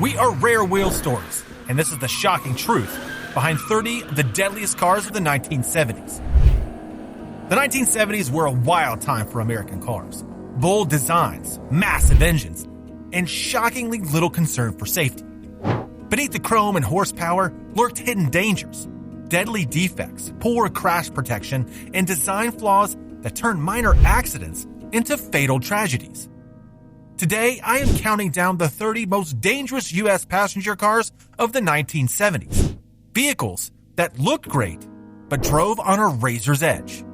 We are Rare Wheel Stories, and this is the shocking truth behind 30 of the deadliest cars of the 1970s. The 1970s were a wild time for American cars. Bold designs, massive engines, and shockingly little concern for safety. Beneath the chrome and horsepower lurked hidden dangers, deadly defects, poor crash protection, and design flaws that turned minor accidents into fatal tragedies. Today, I am counting down the 30 most dangerous U.S. passenger cars of the 1970s. Vehicles that looked great, but drove on a razor's edge.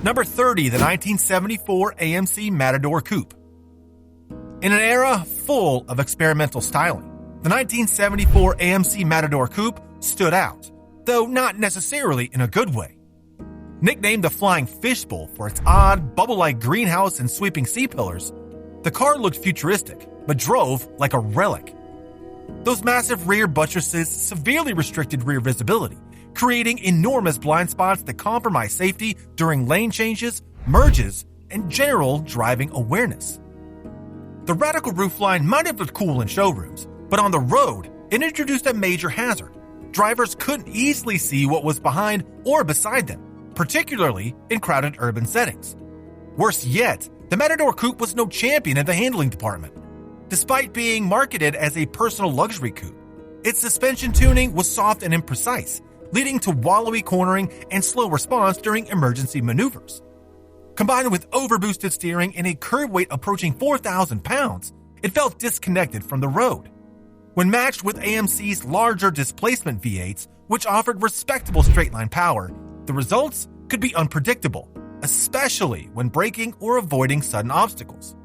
Number 30, the 1974 AMC Matador Coupe. In an era full of experimental styling, the 1974 AMC Matador Coupe stood out, though not necessarily in a good way. Nicknamed the Flying Fishbowl for its odd, bubble-like greenhouse and sweeping C-pillars, the car looked futuristic, but drove like a relic. Those massive rear buttresses severely restricted rear visibility, creating enormous blind spots that compromised safety during lane changes, merges, and general driving awareness. The radical roofline might have looked cool in showrooms, but on the road, it introduced a major hazard. Drivers couldn't easily see what was behind or beside them, particularly in crowded urban settings. Worse yet, the Matador Coupe was no champion in the handling department. Despite being marketed as a personal luxury coupe, its suspension tuning was soft and imprecise, leading to wallowy cornering and slow response during emergency maneuvers. Combined with overboosted steering and a curb weight approaching 4,000 pounds, it felt disconnected from the road. When matched with AMC's larger displacement V8s, which offered respectable straight-line power, the results could be unpredictable, especially when braking or avoiding sudden obstacles.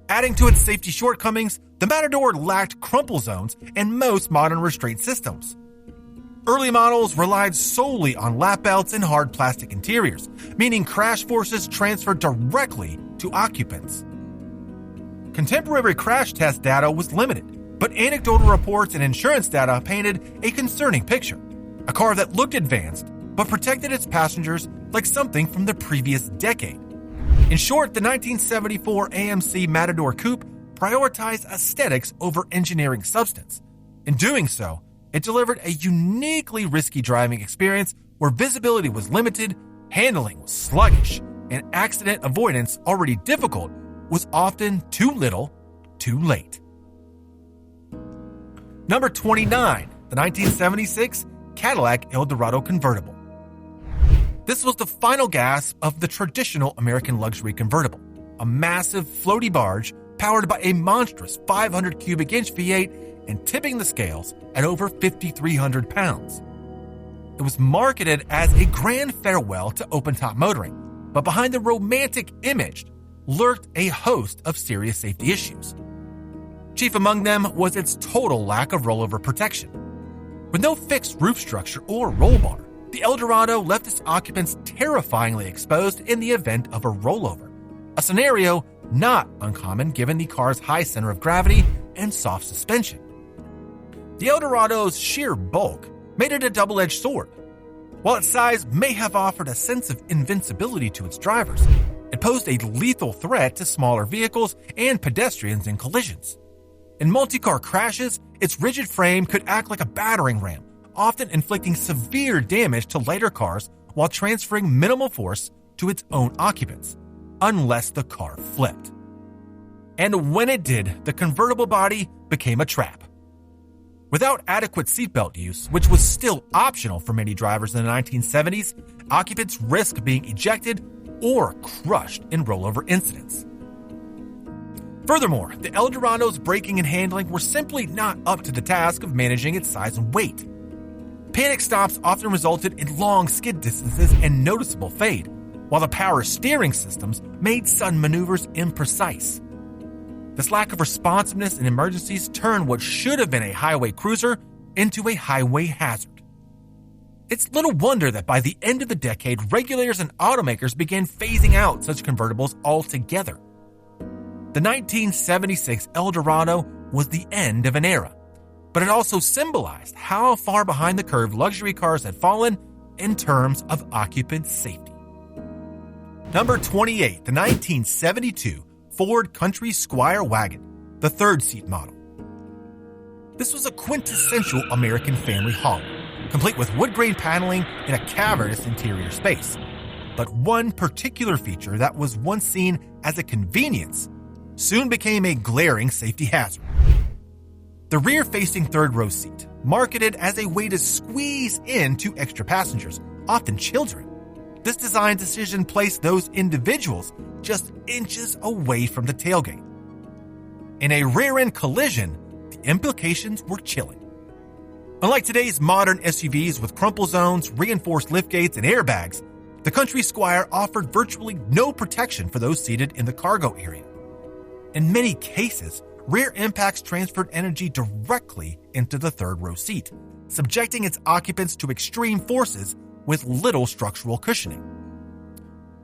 Adding to its safety shortcomings, the Matador lacked crumple zones and most modern restraint systems. Early models relied solely on lap belts and hard plastic interiors, meaning crash forces transferred directly to occupants. Contemporary crash test data was limited, but anecdotal reports and insurance data painted a concerning picture. A car that looked advanced, but protected its passengers like something from the previous decade. In short, the 1974 AMC Matador Coupe prioritized aesthetics over engineering substance. In doing so, it delivered a uniquely risky driving experience where visibility was limited, handling was sluggish, and accident avoidance, already difficult, was often too little, too late. Number 29, the 1976 Cadillac Eldorado convertible. This was the final gasp of the traditional American luxury convertible, a massive floaty barge powered by a monstrous 500 cubic inch V8 and tipping the scales at over 5,300 pounds. It was marketed as a grand farewell to open-top motoring, but behind the romantic image lurked a host of serious safety issues. Chief among them was its total lack of rollover protection. With no fixed roof structure or roll bar, the Eldorado left its occupants terrifyingly exposed in the event of a rollover, a scenario not uncommon given the car's high center of gravity and soft suspension. The Eldorado's sheer bulk made it a double-edged sword. While its size may have offered a sense of invincibility to its drivers, it posed a lethal threat to smaller vehicles and pedestrians in collisions. In multi-car crashes, its rigid frame could act like a battering ram, often inflicting severe damage to lighter cars while transferring minimal force to its own occupants, unless the car flipped. And when it did, the convertible body became a trap. Without adequate seatbelt use, which was still optional for many drivers in the 1970s, occupants risked being ejected or crushed in rollover incidents. Furthermore, the Eldorado's braking and handling were simply not up to the task of managing its size and weight. Panic stops often resulted in long skid distances and noticeable fade, while the power steering systems made sudden maneuvers imprecise. This lack of responsiveness in emergencies turned what should have been a highway cruiser into a highway hazard. It's little wonder that by the end of the decade, regulators and automakers began phasing out such convertibles altogether. The 1976 Eldorado was the end of an era, but it also symbolized how far behind the curve luxury cars had fallen in terms of occupant safety. Number 28, the 1972 Ford Country Squire wagon. the third seat model. This was a quintessential American family hauler, complete with wood grain paneling in a cavernous interior space. But one particular feature that was once seen as a convenience soon became a glaring safety hazard. The rear-facing third-row seat, marketed as a way to squeeze in 2 extra passengers, often children. This design decision placed those individuals just inches away from the tailgate. In a rear-end collision, the implications were chilling. Unlike today's modern SUVs with crumple zones, reinforced liftgates, and airbags, the Country Squire offered virtually no protection for those seated in the cargo area. In many cases, rear impacts transferred energy directly into the third-row seat, subjecting its occupants to extreme forces with little structural cushioning.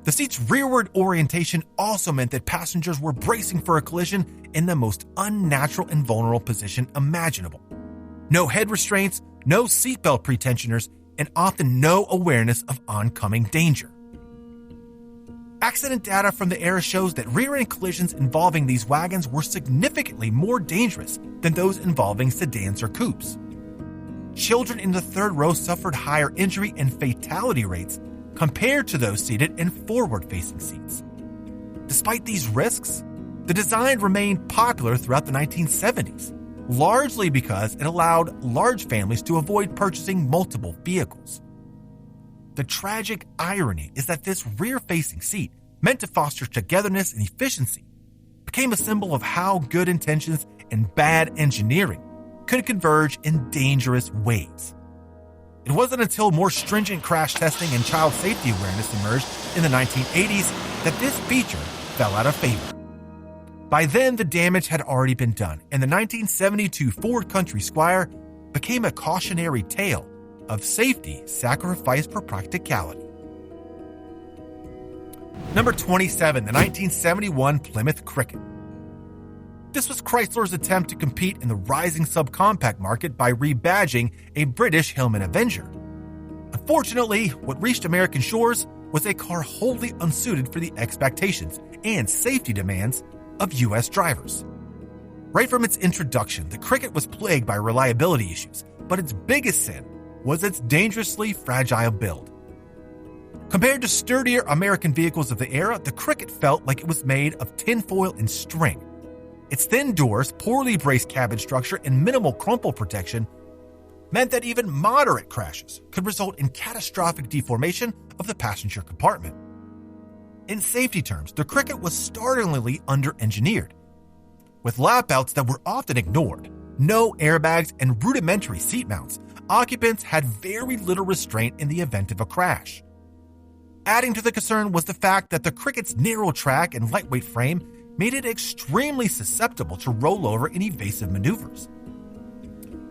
The seat's rearward orientation also meant that passengers were bracing for a collision in the most unnatural and vulnerable position imaginable. No head restraints, no seatbelt pretensioners, and often no awareness of oncoming danger. Accident data from the era shows that rear-end collisions involving these wagons were significantly more dangerous than those involving sedans or coupes. Children in the third row suffered higher injury and fatality rates compared to those seated in forward-facing seats. Despite these risks, the design remained popular throughout the 1970s, largely because it allowed large families to avoid purchasing multiple vehicles. The tragic irony is that this rear-facing seat, meant to foster togetherness and efficiency, became a symbol of how good intentions and bad engineering could converge in dangerous ways. It wasn't until more stringent crash testing and child safety awareness emerged in the 1980s that this feature fell out of favor. By then, the damage had already been done, and the 1972 Ford Country Squire became a cautionary tale of safety sacrificed for practicality. Number 27, the 1971 Plymouth Cricket. This was Chrysler's attempt to compete in the rising subcompact market by rebadging a British Hillman Avenger. Unfortunately, what reached American shores was a car wholly unsuited for the expectations and safety demands of U.S. drivers. Right from its introduction, the Cricket was plagued by reliability issues, but its biggest sin was its dangerously fragile build. Compared to sturdier American vehicles of the era, the Cricket felt like it was made of tinfoil and string. Its thin doors, poorly braced cabin structure, and minimal crumple protection meant that even moderate crashes could result in catastrophic deformation of the passenger compartment. In safety terms, the Cricket was startlingly under-engineered. With lap belts that were often ignored, no airbags, and rudimentary seat mounts, occupants had very little restraint in the event of a crash. Adding to the concern was the fact that the Cricket's narrow track and lightweight frame made it extremely susceptible to rollover and evasive maneuvers.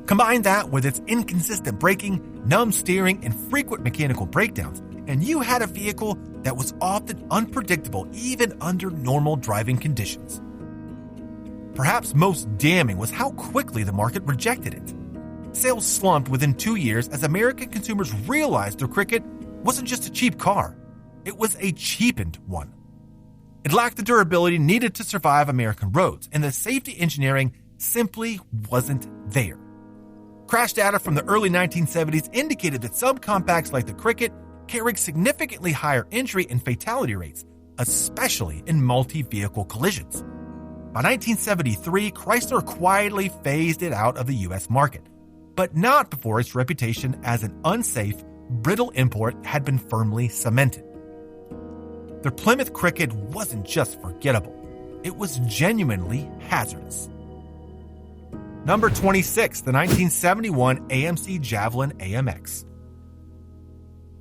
Combine that with its inconsistent braking, numb steering, and frequent mechanical breakdowns, and you had a vehicle that was often unpredictable even under normal driving conditions. Perhaps most damning was how quickly the market rejected it. Sales slumped within 2 years as American consumers realized the Cricket wasn't just a cheap car, it was a cheapened one. It lacked the durability needed to survive American roads, and the safety engineering simply wasn't there. Crash data from the early 1970s indicated that subcompacts like the Cricket carried significantly higher injury and fatality rates, especially in multi-vehicle collisions. By 1973, Chrysler quietly phased it out of the U.S. market, but not before its reputation as an unsafe, brittle import had been firmly cemented. The Plymouth Cricket wasn't just forgettable, it was genuinely hazardous. Number 26, the 1971 AMC Javelin AMX.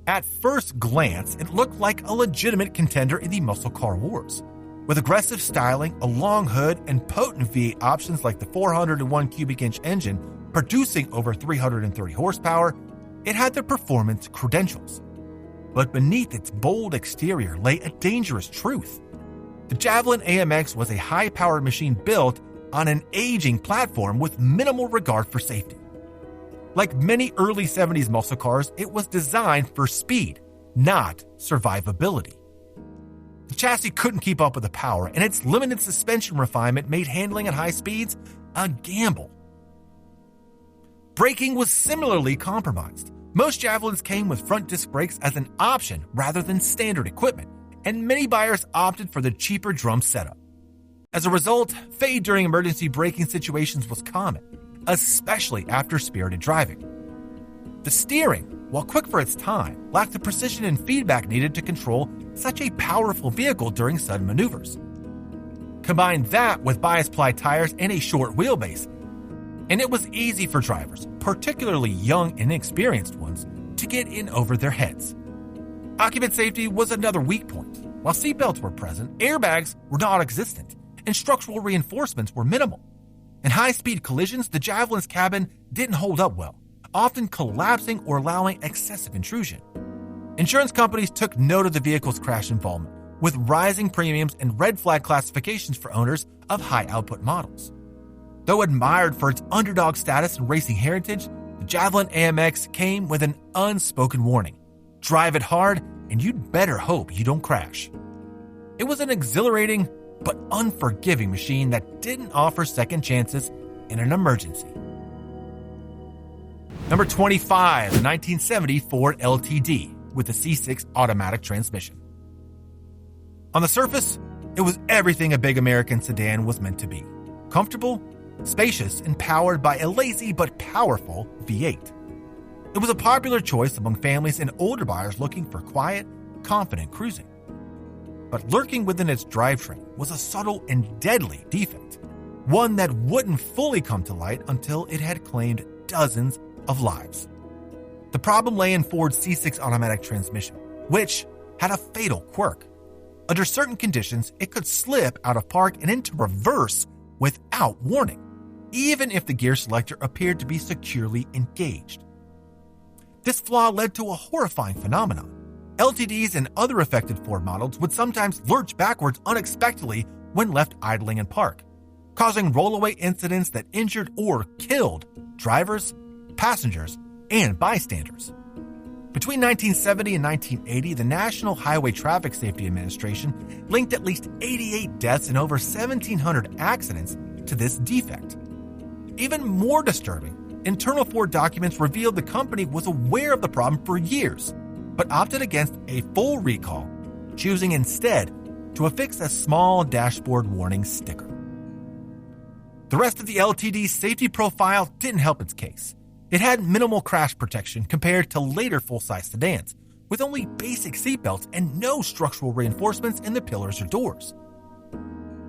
At first glance, it looked like a legitimate contender in the muscle car wars. With aggressive styling, a long hood, and potent V8 options like the 401 cubic inch engine producing over 330 horsepower, it had the performance credentials. But beneath its bold exterior lay a dangerous truth. The Javelin AMX was a high-powered machine built on an aging platform with minimal regard for safety. Like many early 70s muscle cars, it was designed for speed, not survivability. The chassis couldn't keep up with the power, and its limited suspension refinement made handling at high speeds a gamble. Braking was similarly compromised. Most Javelins came with front disc brakes as an option rather than standard equipment, and many buyers opted for the cheaper drum setup. As a result, fade during emergency braking situations was common, especially after spirited driving. The steering, while quick for its time, lacked the precision and feedback needed to control such a powerful vehicle during sudden maneuvers. Combine that with bias-ply tires and a short wheelbase, and it was easy for drivers, particularly young and inexperienced ones, to get in over their heads. Occupant safety was another weak point. While seatbelts were present, airbags were non-existent, and structural reinforcements were minimal. In high-speed collisions, the Javelin's cabin didn't hold up well, often collapsing or allowing excessive intrusion. Insurance companies took note of the vehicle's crash involvement, with rising premiums and red flag classifications for owners of high-output models. Though admired for its underdog status and racing heritage, the Javelin AMX came with an unspoken warning. Drive it hard, and you'd better hope you don't crash. It was an exhilarating but unforgiving machine that didn't offer second chances in an emergency. Number 25, the 1970 Ford LTD with the C6 automatic transmission. On the surface, it was everything a big American sedan was meant to be. Comfortable, spacious, and powered by a lazy but powerful V8. It was a popular choice among families and older buyers looking for quiet, confident cruising. But lurking within its drivetrain was a subtle and deadly defect, one that wouldn't fully come to light until it had claimed dozens of lives. The problem lay in Ford's C6 automatic transmission, which had a fatal quirk. Under certain conditions, it could slip out of park and into reverse without warning, even if the gear selector appeared to be securely engaged. This flaw led to a horrifying phenomenon. LTDs and other affected Ford models would sometimes lurch backwards unexpectedly when left idling in park, causing rollaway incidents that injured or killed drivers, passengers, and bystanders. Between 1970 and 1980, the National Highway Traffic Safety Administration linked at least 88 deaths and over 1,700 accidents to this defect. Even more disturbing, internal Ford documents revealed the company was aware of the problem for years, but opted against a full recall, choosing instead to affix a small dashboard warning sticker. The rest of the LTD's safety profile didn't help its case. It had minimal crash protection compared to later full-size sedans, with only basic seatbelts and no structural reinforcements in the pillars or doors.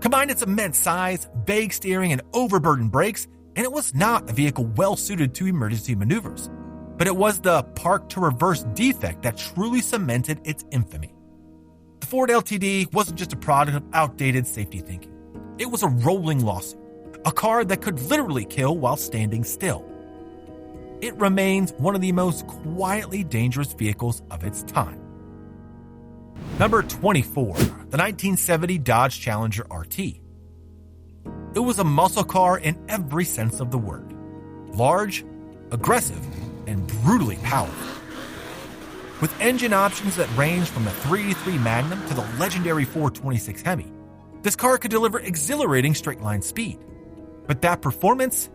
Combine its immense size, vague steering, and overburdened brakes, and it was not a vehicle well-suited to emergency maneuvers. But it was the park-to-reverse defect that truly cemented its infamy. The Ford LTD wasn't just a product of outdated safety thinking. It was a rolling lawsuit, a car that could literally kill while standing still. It remains one of the most quietly dangerous vehicles of its time. Number 24, the 1970 Dodge Challenger RT. It was a muscle car in every sense of the word. Large, aggressive, and brutally powerful. With engine options that ranged from the 383 Magnum to the legendary 426 Hemi, this car could deliver exhilarating straight-line speed. But that performance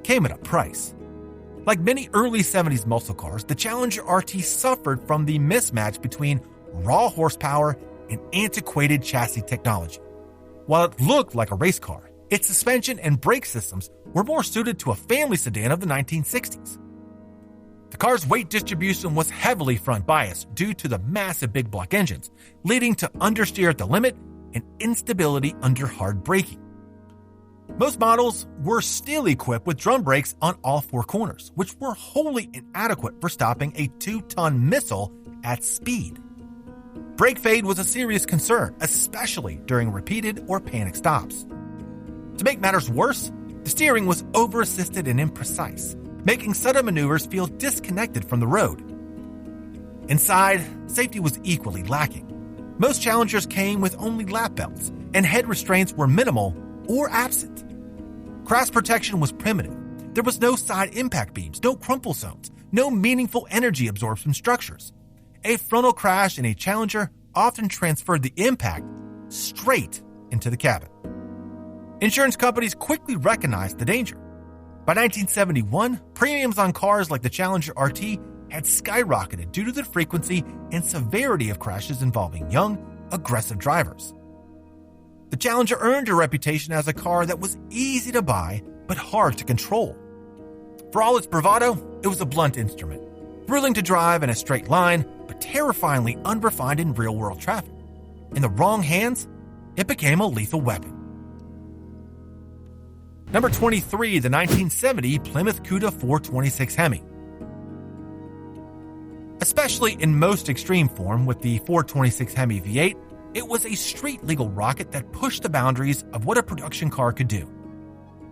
came at a price. Like many early 70s muscle cars, the Challenger RT suffered from the mismatch between raw horsepower and antiquated chassis technology. While it looked like a race car, its suspension and brake systems were more suited to a family sedan of the 1960s. The car's weight distribution was heavily front biased due to the massive big block engines, leading to understeer at the limit and instability under hard braking. Most models were still equipped with drum brakes on all four corners, which were wholly inadequate for stopping a 2-ton missile at speed. Brake fade was a serious concern, especially during repeated or panic stops. To make matters worse, the steering was over-assisted and imprecise, making sudden maneuvers feel disconnected from the road. Inside, safety was equally lacking. Most Challengers came with only lap belts, and head restraints were minimal or absent. Crash protection was primitive. There was no side impact beams, no crumple zones, no meaningful energy absorption structures. A frontal crash in a Challenger often transferred the impact straight into the cabin. Insurance companies quickly recognized the danger. By 1971, premiums on cars like the Challenger RT had skyrocketed due to the frequency and severity of crashes involving young, aggressive drivers. The Challenger earned a reputation as a car that was easy to buy but hard to control. For all its bravado, it was a blunt instrument, thrilling to drive in a straight line, but terrifyingly unrefined in real-world traffic. In the wrong hands, it became a lethal weapon. Number 23, the 1970 Plymouth Cuda 426 Hemi. Especially in most extreme form with the 426 Hemi V8, it was a street-legal rocket that pushed the boundaries of what a production car could do.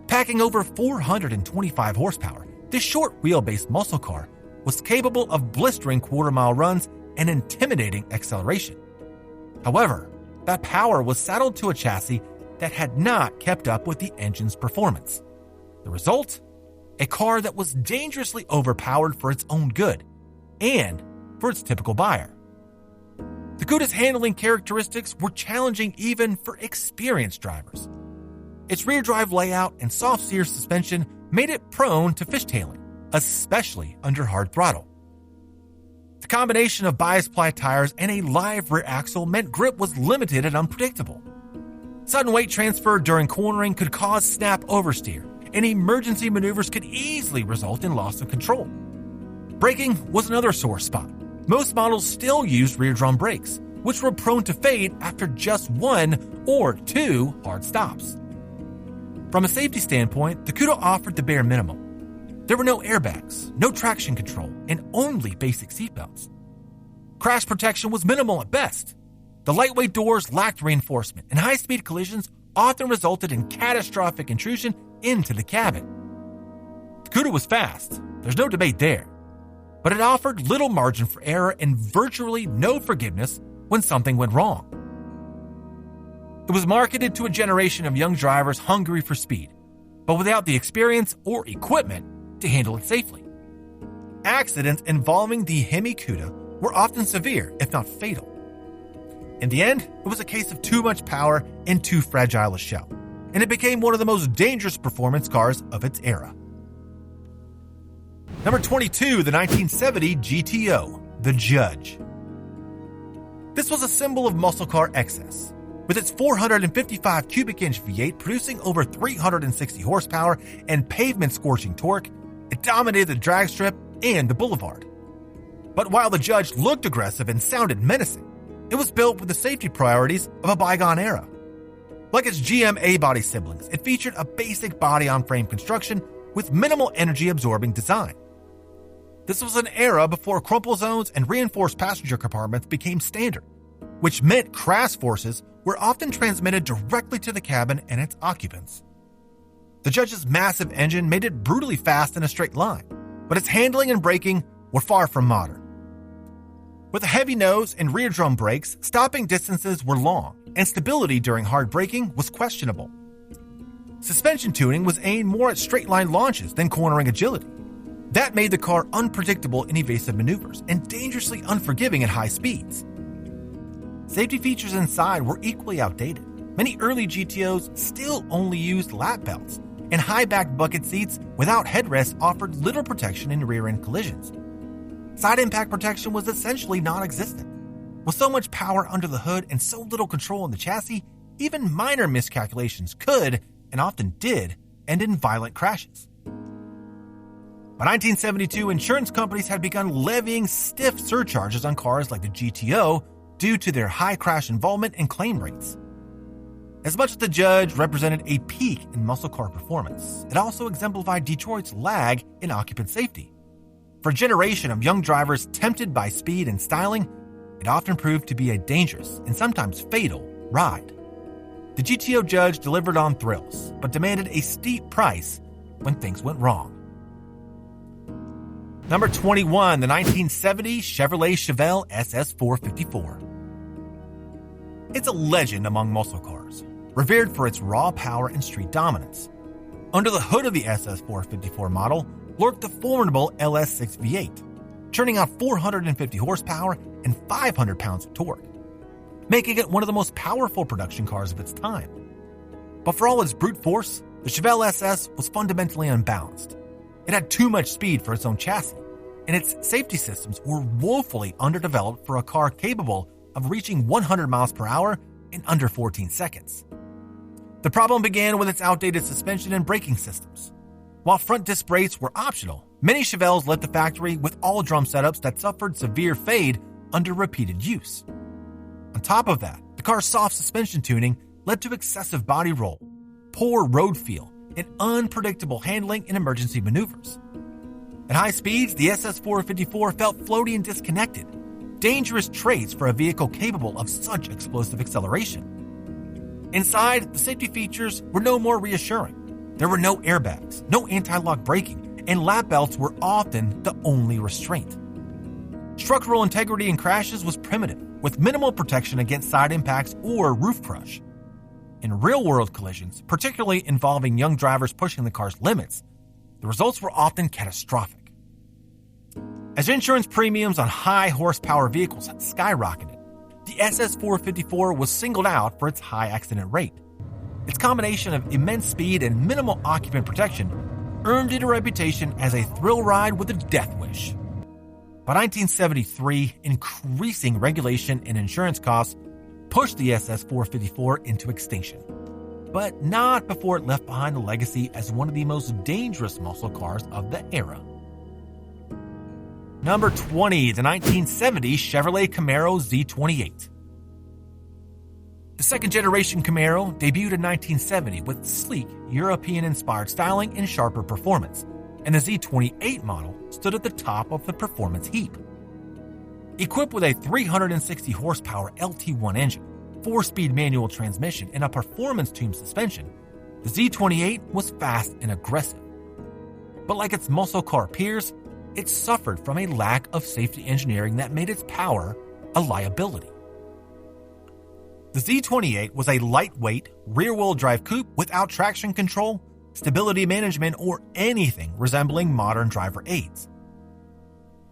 Packing over 425 horsepower, this short wheelbase muscle car was capable of blistering quarter-mile runs and intimidating acceleration. However, that power was saddled to a chassis that had not kept up with the engine's performance. The result? A car that was dangerously overpowered for its own good and for its typical buyer. The Cuda's handling characteristics were challenging even for experienced drivers. Its rear drive layout and soft steer suspension made it prone to fishtailing, especially under hard throttle. The combination of bias-ply tires and a live rear axle meant grip was limited and unpredictable. Sudden weight transfer during cornering could cause snap oversteer, and emergency maneuvers could easily result in loss of control. Braking was another sore spot. Most models still used rear drum brakes, which were prone to fade after just 1 or 2 hard stops. From a safety standpoint, the Cuda offered the bare minimum. There were no airbags, no traction control, and only basic seatbelts. Crash protection was minimal at best. The lightweight doors lacked reinforcement, and high-speed collisions often resulted in catastrophic intrusion into the cabin. The Cuda was fast, there's no debate there, but it offered little margin for error and virtually no forgiveness when something went wrong. It was marketed to a generation of young drivers hungry for speed, but without the experience or equipment to handle it safely. Accidents involving the Hemi Cuda were often severe, if not fatal. In the end, it was a case of too much power and too fragile a shell, and it became one of the most dangerous performance cars of its era. Number 22, the 1970 GTO, the Judge. This was a symbol of muscle car excess. With its 455 cubic inch V8 producing over 360 horsepower and pavement-scorching torque, it dominated the drag strip and the boulevard. But while the Judge looked aggressive and sounded menacing, it was built with the safety priorities of a bygone era. Like its GM A-body siblings, it featured a basic body-on-frame construction with minimal energy-absorbing design. This was an era before crumple zones and reinforced passenger compartments became standard, which meant crash forces were often transmitted directly to the cabin and its occupants. The Judge's massive engine made it brutally fast in a straight line, but its handling and braking were far from modern. With a heavy nose and rear drum brakes, stopping distances were long, and stability during hard braking was questionable. Suspension tuning was aimed more at straight-line launches than cornering agility. That made the car unpredictable in evasive maneuvers and dangerously unforgiving at high speeds. Safety features inside were equally outdated. Many early GTOs still only used lap belts, and high-backed bucket seats without headrests offered little protection in rear-end collisions. Side impact protection was essentially non-existent. With so much power under the hood and so little control in the chassis, even minor miscalculations could, and often did, end in violent crashes. By 1972, insurance companies had begun levying stiff surcharges on cars like the GTO due to their high crash involvement and claim rates. As much as the Judge represented a peak in muscle car performance, it also exemplified Detroit's lag in occupant safety. For a generation of young drivers tempted by speed and styling, it often proved to be a dangerous and sometimes fatal ride. The GTO Judge delivered on thrills, but demanded a steep price when things went wrong. Number 21, the 1970 Chevrolet Chevelle SS454. It's a legend among muscle cars, revered for its raw power and street dominance. Under the hood of the SS454 model lurked the formidable LS6 V8, churning out 450 horsepower and 500 pounds of torque. making it one of the most powerful production cars of its time. But for all its brute force, the Chevelle SS was fundamentally unbalanced. It had too much speed for its own chassis, and its safety systems were woefully underdeveloped for a car capable of reaching 100 miles per hour in under 14 seconds. The problem began with its outdated suspension and braking systems. While front disc brakes were optional, many Chevelles left the factory with all-drum setups that suffered severe fade under repeated use. On top of that, the car's soft suspension tuning led to excessive body roll, poor road feel, and unpredictable handling in emergency maneuvers. At high speeds, the SS454 felt floaty and disconnected, dangerous traits for a vehicle capable of such explosive acceleration. Inside, the safety features were no more reassuring. There were no airbags, no anti-lock braking, and lap belts were often the only restraint. Structural integrity in crashes was primitive, with minimal protection against side impacts or roof crush. In real-world collisions, particularly involving young drivers pushing the car's limits, the results were often catastrophic. As insurance premiums on high-horsepower vehicles skyrocketed, the SS454 was singled out for its high accident rate. Its combination of immense speed and minimal occupant protection earned it a reputation as a thrill ride with a death wish. By 1973, increasing regulation and insurance costs pushed the SS454 into extinction, but not before it left behind a legacy as one of the most dangerous muscle cars of the era. Number 20, the 1970 Chevrolet Camaro Z28. The second-generation Camaro debuted in 1970 with sleek, European-inspired styling and sharper performance, and the Z28 model stood at the top of the performance heap. Equipped with a 360-horsepower LT1 engine, 4-speed manual transmission, and a performance-tuned suspension, the Z28 was fast and aggressive. But like its muscle car peers, it suffered from a lack of safety engineering that made its power a liability. The Z28 was a lightweight, rear-wheel drive coupe without traction control, stability management, or anything resembling modern driver aids.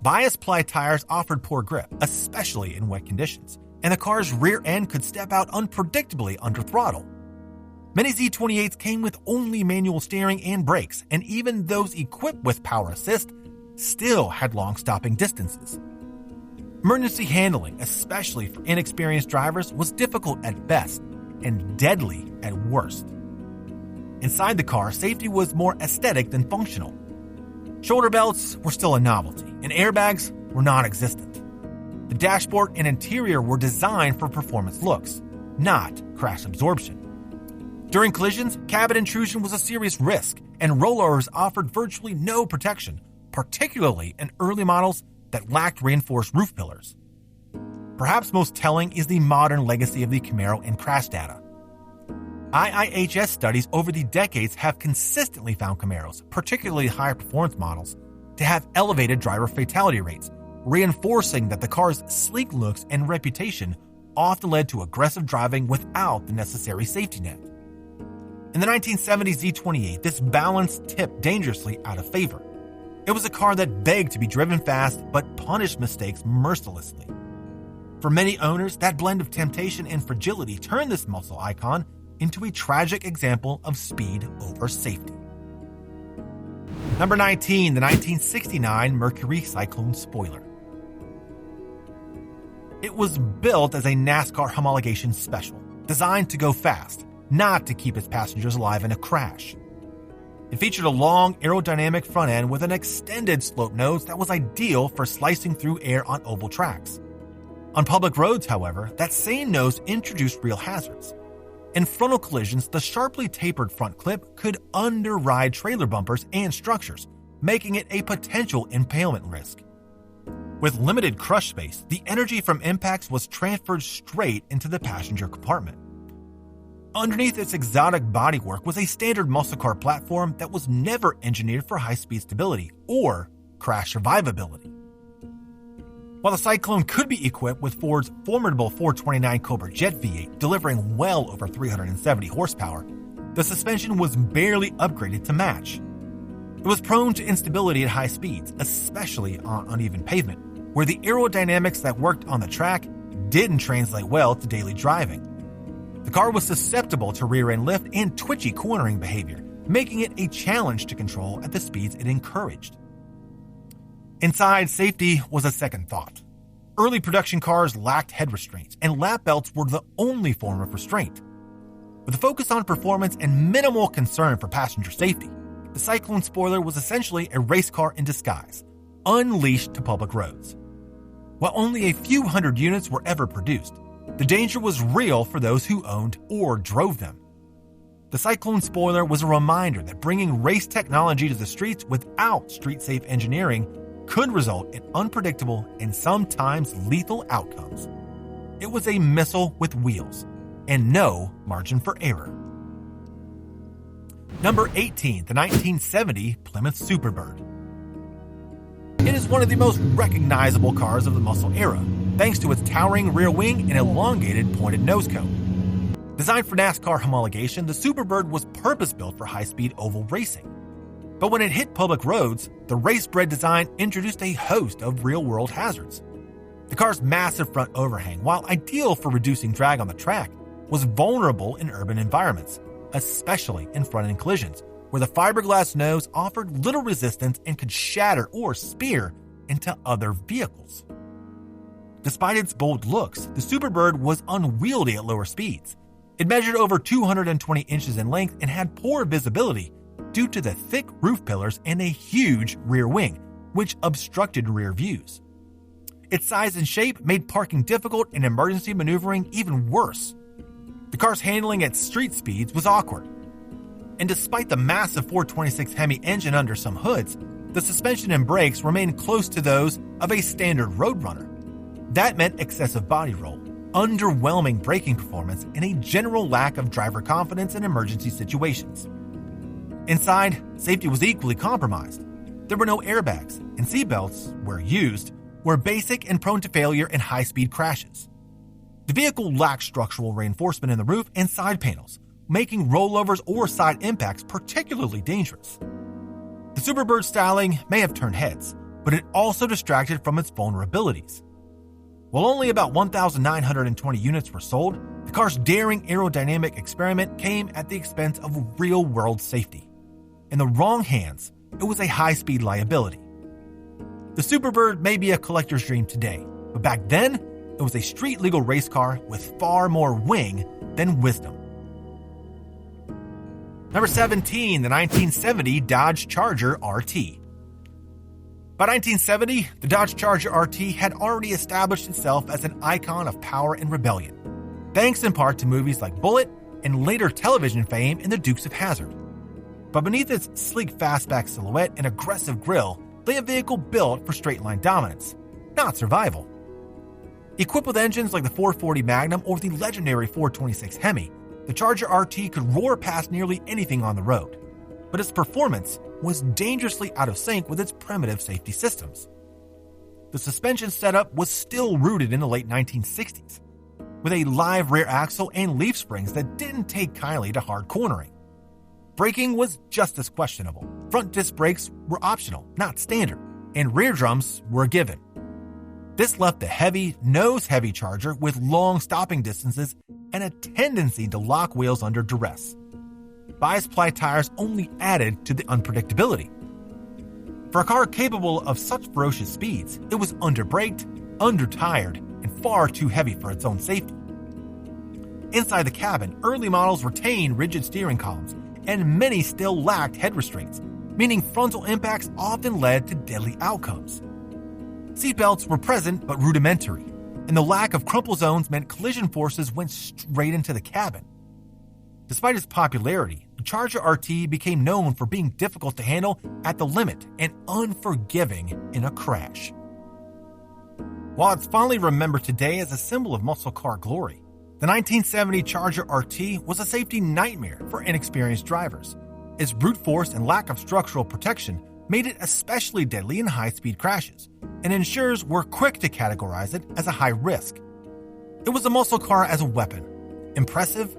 Bias-ply tires offered poor grip, especially in wet conditions, and the car's rear end could step out unpredictably under throttle. Many Z28s came with only manual steering and brakes, and even those equipped with power assist still had long stopping distances. Emergency handling, especially for inexperienced drivers, was difficult at best and deadly at worst. Inside the car, safety was more aesthetic than functional. Shoulder belts were still a novelty, and airbags were non-existent. The dashboard and interior were designed for performance looks, not crash absorption. During collisions, cabin intrusion was a serious risk, and rollovers offered virtually no protection, particularly in early models that lacked reinforced roof pillars. Perhaps most telling is the modern legacy of the Camaro in crash data. IIHS studies over the decades have consistently found Camaros, particularly higher performance models, to have elevated driver fatality rates, reinforcing that the car's sleek looks and reputation often led to aggressive driving without the necessary safety net. In the 1970s Z28, this balance tipped dangerously out of favor. It was a car that begged to be driven fast but punished mistakes mercilessly. For many owners, that blend of temptation and fragility turned this muscle icon into a tragic example of speed over safety. Number 19, the 1969 Mercury Cyclone Spoiler. It was built as a NASCAR homologation special, designed to go fast, not to keep its passengers alive in a crash. It featured a long aerodynamic front end with an extended slope nose that was ideal for slicing through air on oval tracks. On public roads, however, that same nose introduced real hazards. In frontal collisions, the sharply tapered front clip could underride trailer bumpers and structures, making it a potential impalement risk. With limited crush space, the energy from impacts was transferred straight into the passenger compartment. Underneath its exotic bodywork was a standard muscle car platform that was never engineered for high-speed stability or crash survivability. While the Cyclone could be equipped with Ford's formidable 429 Cobra Jet V8, delivering well over 370 horsepower, the suspension was barely upgraded to match. It was prone to instability at high speeds, especially on uneven pavement, where the aerodynamics that worked on the track didn't translate well to daily driving. The car was susceptible to rear-end lift and twitchy cornering behavior, making it a challenge to control at the speeds it encouraged. Inside, safety was a second thought. Early production cars lacked head restraints, and lap belts were the only form of restraint. With a focus on performance and minimal concern for passenger safety, the Cyclone spoiler was essentially a race car in disguise, unleashed to public roads. While only a few hundred units were ever produced, the danger was real for those who owned or drove them. The Cyclone spoiler was a reminder that bringing race technology to the streets without street-safe engineering could result in unpredictable and sometimes lethal outcomes. It was a missile with wheels and no margin for error. Number 18, the 1970 Plymouth Superbird. It is one of the most recognizable cars of the muscle era, thanks to its towering rear wing and elongated pointed nose cone. Designed for NASCAR homologation, the Superbird was purpose-built for high-speed oval racing. But when it hit public roads, the race-bred design introduced a host of real-world hazards. The car's massive front overhang, while ideal for reducing drag on the track, was vulnerable in urban environments, especially in front-end collisions, where the fiberglass nose offered little resistance and could shatter or spear into other vehicles. Despite its bold looks, the Superbird was unwieldy at lower speeds. It measured over 220 inches in length and had poor visibility due to the thick roof pillars and a huge rear wing, which obstructed rear views. Its size and shape made parking difficult and emergency maneuvering even worse. The car's handling at street speeds was awkward. And despite the massive 426 Hemi engine under some hoods, the suspension and brakes remained close to those of a standard Roadrunner. That meant excessive body roll, underwhelming braking performance, and a general lack of driver confidence in emergency situations. Inside, safety was equally compromised. There were no airbags, and seatbelts, where used, were basic and prone to failure in high-speed crashes. The vehicle lacked structural reinforcement in the roof and side panels, making rollovers or side impacts particularly dangerous. The Superbird styling may have turned heads, but it also distracted from its vulnerabilities. While only about 1,920 units were sold, the car's daring aerodynamic experiment came at the expense of real-world safety. In the wrong hands, it was a high-speed liability. The Superbird may be a collector's dream today, but back then, it was a street-legal race car with far more wing than wisdom. Number 17, the 1970 Dodge Charger RT. By 1970, the Dodge Charger RT had already established itself as an icon of power and rebellion, thanks in part to movies like Bullitt and later television fame in The Dukes of Hazzard. But beneath its sleek fastback silhouette and aggressive grille lay a vehicle built for straight-line dominance, not survival. Equipped with engines like the 440 Magnum or the legendary 426 Hemi, the Charger RT could roar past nearly anything on the road, but its performance was dangerously out of sync with its primitive safety systems. The suspension setup was still rooted in the late 1960s, with a live rear axle and leaf springs that didn't take kindly to hard cornering. Braking was just as questionable. Front disc brakes were optional, not standard, and rear drums were a given. This left the heavy, nose-heavy Charger with long stopping distances and a tendency to lock wheels under duress. Bias-ply tires only added to the unpredictability. For a car capable of such ferocious speeds, it was under-braked, under-tired, and far too heavy for its own safety. Inside the cabin, early models retained rigid steering columns, and many still lacked head restraints, meaning frontal impacts often led to deadly outcomes. Seatbelts were present but rudimentary, and the lack of crumple zones meant collision forces went straight into the cabin. Despite its popularity, the Charger RT became known for being difficult to handle at the limit and unforgiving in a crash. While it's fondly remembered today as a symbol of muscle car glory, the 1970 Charger RT was a safety nightmare for inexperienced drivers. Its brute force and lack of structural protection made it especially deadly in high-speed crashes, and insurers were quick to categorize it as a high risk. It was a muscle car as a weapon, impressive,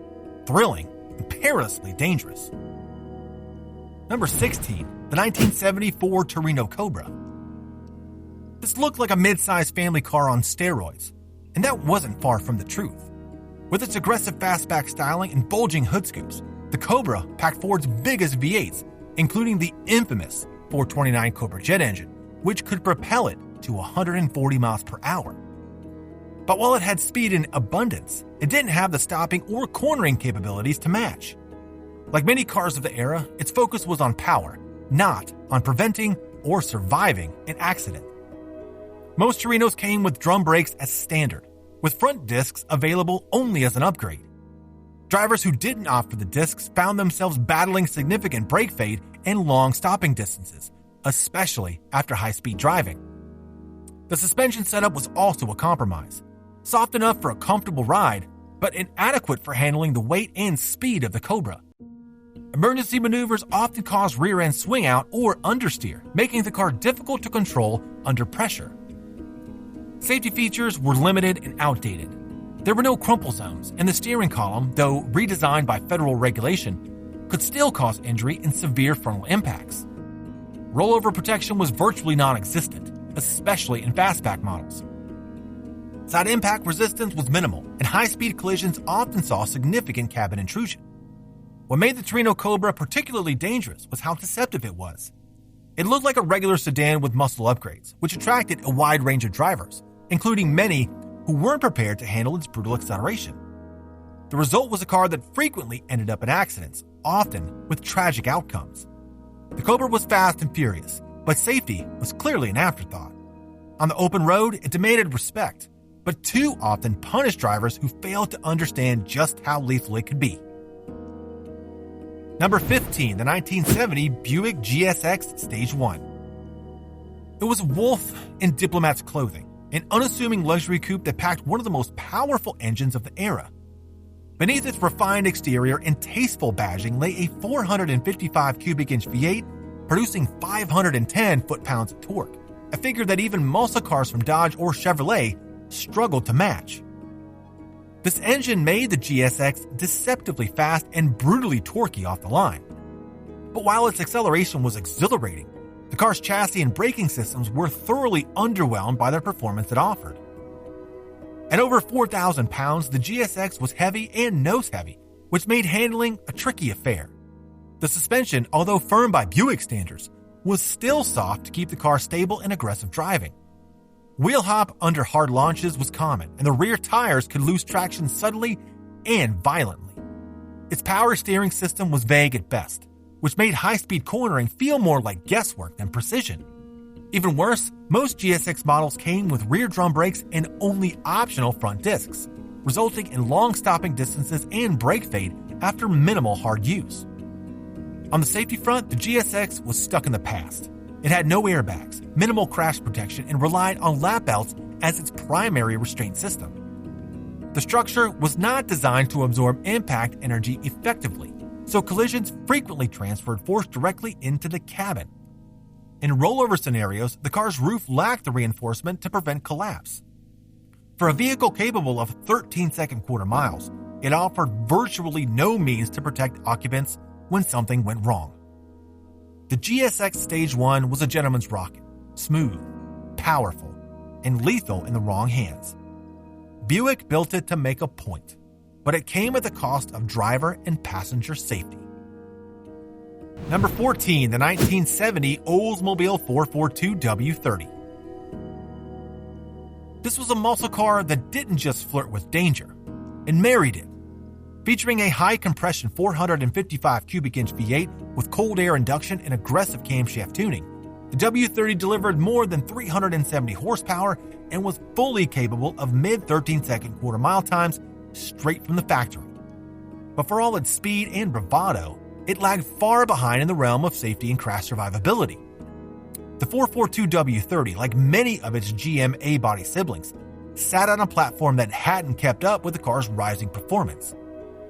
thrilling, and perilously dangerous. Number 16, the 1974 Torino Cobra. This looked like a mid-sized family car on steroids. And that wasn't far from the truth. With its aggressive fastback styling and bulging hood scoops, the Cobra packed Ford's biggest V8s, including the infamous 429 Cobra jet engine, which could propel it to 140 miles per hour. But while it had speed in abundance, it didn't have the stopping or cornering capabilities to match. Like many cars of the era, its focus was on power, not on preventing or surviving an accident. Most Torinos came with drum brakes as standard, with front discs available only as an upgrade. Drivers who didn't opt for the discs found themselves battling significant brake fade and long stopping distances, especially after high-speed driving. The suspension setup was also a compromise, soft enough for a comfortable ride, but inadequate for handling the weight and speed of the Cobra. Emergency maneuvers often caused rear-end swing-out or understeer, making the car difficult to control under pressure. Safety features were limited and outdated. There were no crumple zones, and the steering column, though redesigned by federal regulation, could still cause injury in severe frontal impacts. Rollover protection was virtually non-existent, especially in fastback models. Side impact resistance was minimal, and high-speed collisions often saw significant cabin intrusion. What made the Torino Cobra particularly dangerous was how deceptive it was. It looked like a regular sedan with muscle upgrades, which attracted a wide range of drivers, including many who weren't prepared to handle its brutal acceleration. The result was a car that frequently ended up in accidents, often with tragic outcomes. The Cobra was fast and furious, but safety was clearly an afterthought. On the open road, it demanded respect, but too often punished drivers who failed to understand just how lethal it could be. Number 15, the 1970 Buick GSX Stage 1. It was a wolf in diplomat's clothing, an unassuming luxury coupe that packed one of the most powerful engines of the era. Beneath its refined exterior and tasteful badging lay a 455 cubic inch V8 producing 510 foot-pounds of torque, a figure that even muscle cars from Dodge or Chevrolet struggled to match. This engine made the GSX deceptively fast and brutally torquey off the line. But while its acceleration was exhilarating, the car's chassis and braking systems were thoroughly underwhelmed by the performance it offered. At over 4,000 pounds, the GSX was heavy and nose-heavy, which made handling a tricky affair. The suspension, although firm by Buick standards, was still soft to keep the car stable in aggressive driving. Wheel hop under hard launches was common, and the rear tires could lose traction suddenly and violently. Its power steering system was vague at best, which made high-speed cornering feel more like guesswork than precision. Even worse, most GSX models came with rear drum brakes and only optional front discs, resulting in long stopping distances and brake fade after minimal hard use. On the safety front, the GSX was stuck in the past. It had no airbags, minimal crash protection, and relied on lap belts as its primary restraint system. The structure was not designed to absorb impact energy effectively, so collisions frequently transferred force directly into the cabin. In rollover scenarios, the car's roof lacked the reinforcement to prevent collapse. For a vehicle capable of 13-second quarter miles, it offered virtually no means to protect occupants when something went wrong. The GSX Stage 1 was a gentleman's rocket, smooth, powerful, and lethal in the wrong hands. Buick built it to make a point, but it came at the cost of driver and passenger safety. Number 14, the 1970 Oldsmobile 442 W30. This was a muscle car that didn't just flirt with danger, it married it. Featuring a high-compression 455 cubic inch V8 with cold air induction and aggressive camshaft tuning, the W30 delivered more than 370 horsepower and was fully capable of mid-13-second quarter-mile times straight from the factory. But for all its speed and bravado, it lagged far behind in the realm of safety and crash survivability. The 442 W30, like many of its GM A-body siblings, sat on a platform that hadn't kept up with the car's rising performance.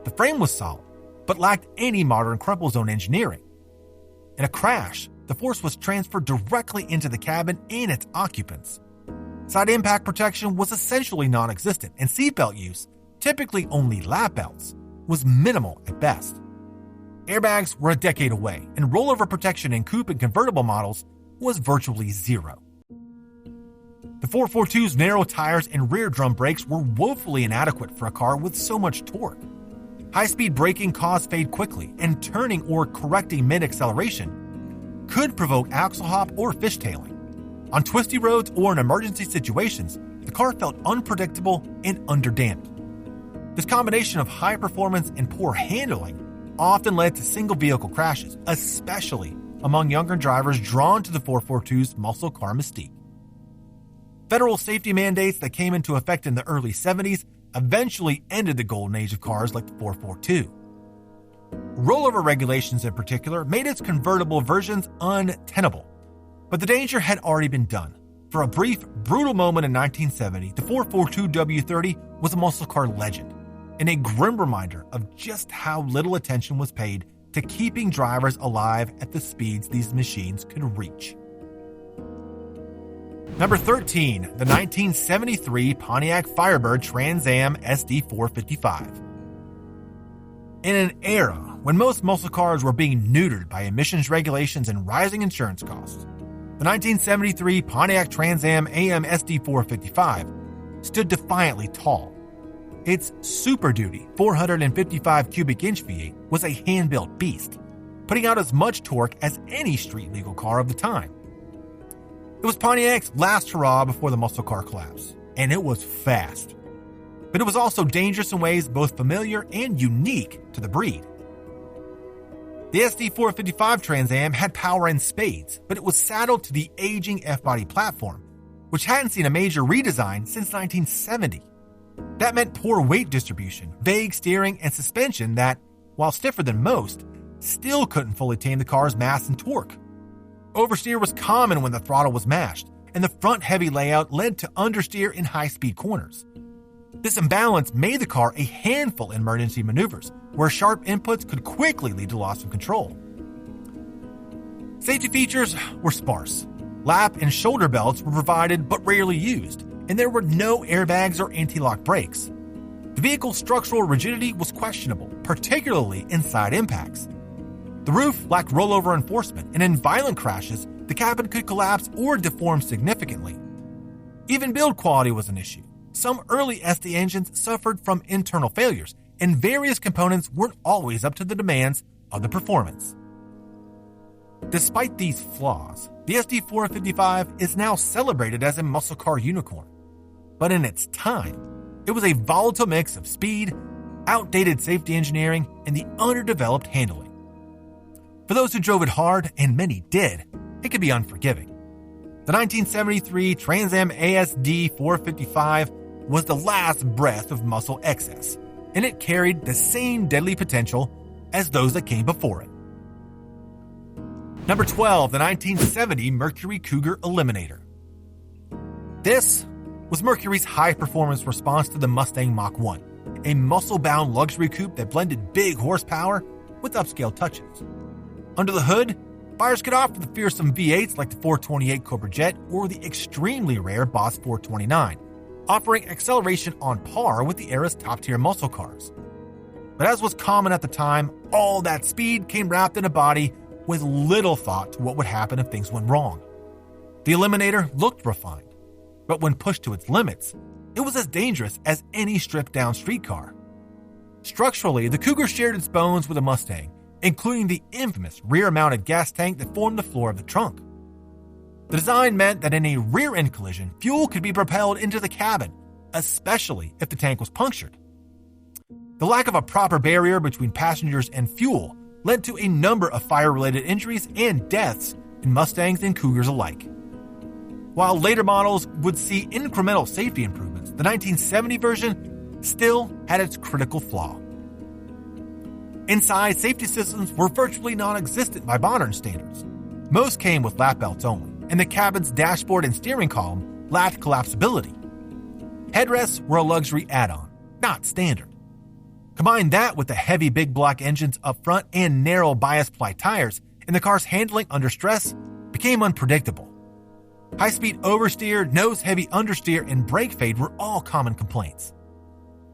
The frame was solid, but lacked any modern crumple zone engineering. In a crash, the force was transferred directly into the cabin and its occupants. Side impact protection was essentially non-existent, and seatbelt use, typically only lap belts, was minimal at best. Airbags were a decade away, and rollover protection in coupe and convertible models was virtually zero. The 442's narrow tires and rear drum brakes were woefully inadequate for a car with so much torque. High-speed braking caused fade quickly, and turning or correcting mid-acceleration could provoke axle hop or fishtailing. On twisty roads or in emergency situations, the car felt unpredictable and underdamped. This combination of high performance and poor handling often led to single-vehicle crashes, especially among younger drivers drawn to the 442's muscle car mystique. Federal safety mandates that came into effect in the early 70s eventually ended the golden age of cars like the 442. Rollover regulations in particular made its convertible versions untenable, but the danger had already been done. For a brief, brutal moment in 1970, the 442 W30 was a muscle car legend, and a grim reminder of just how little attention was paid to keeping drivers alive at the speeds these machines could reach. Number 13, the 1973 Pontiac Firebird Trans Am SD455. In an era when most muscle cars were being neutered by emissions regulations and rising insurance costs, the 1973 Pontiac Trans Am SD455 stood defiantly tall. Its Super Duty 455 cubic inch V8 was a hand-built beast, putting out as much torque as any street-legal car of the time. It was Pontiac's last hurrah before the muscle car collapse, and it was fast. But it was also dangerous in ways both familiar and unique to the breed. The SD455 Trans Am had power in spades, but it was saddled to the aging F-body platform, which hadn't seen a major redesign since 1970. That meant poor weight distribution, vague steering, and suspension that, while stiffer than most, still couldn't fully tame the car's mass and torque. Oversteer was common when the throttle was mashed, and the front-heavy layout led to understeer in high-speed corners. This imbalance made the car a handful in emergency maneuvers, where sharp inputs could quickly lead to loss of control. Safety features were sparse. Lap and shoulder belts were provided but rarely used, and there were no airbags or anti-lock brakes. The vehicle's structural rigidity was questionable, particularly inside impacts. The roof lacked rollover enforcement, and in violent crashes, the cabin could collapse or deform significantly. Even build quality was an issue. Some early SD engines suffered from internal failures, and various components weren't always up to the demands of the performance. Despite these flaws, the SD455 is now celebrated as a muscle car unicorn. But in its time, it was a volatile mix of speed, outdated safety engineering, and the underdeveloped handling. For those who drove it hard, and many did, it could be unforgiving. The 1973 Trans Am ASD 455 was the last breath of muscle excess, and it carried the same deadly potential as those that came before it. Number 12, the 1970 Mercury Cougar Eliminator. This was Mercury's high-performance response to the Mustang Mach-1, a muscle-bound luxury coupe that blended big horsepower with upscale touches. Under the hood, buyers could opt for the fearsome V8s like the 428 Cobra Jet or the extremely rare Boss 429, offering acceleration on par with the era's top-tier muscle cars. But as was common at the time, all that speed came wrapped in a body with little thought to what would happen if things went wrong. The Eliminator looked refined, but when pushed to its limits, it was as dangerous as any stripped-down street car. Structurally, the Cougar shared its bones with a Mustang, including the infamous rear-mounted gas tank that formed the floor of the trunk. The design meant that in a rear-end collision, fuel could be propelled into the cabin, especially if the tank was punctured. The lack of a proper barrier between passengers and fuel led to a number of fire-related injuries and deaths in Mustangs and Cougars alike. While later models would see incremental safety improvements, the 1970 version still had its critical flaw. Inside, safety systems were virtually non-existent by modern standards. Most came with lap belts only, and the cabin's dashboard and steering column lacked collapsibility. Headrests were a luxury add-on, not standard. Combine that with the heavy big block engines up front and narrow bias ply tires, and the car's handling under stress became unpredictable. High-speed oversteer, nose-heavy understeer, and brake fade were all common complaints.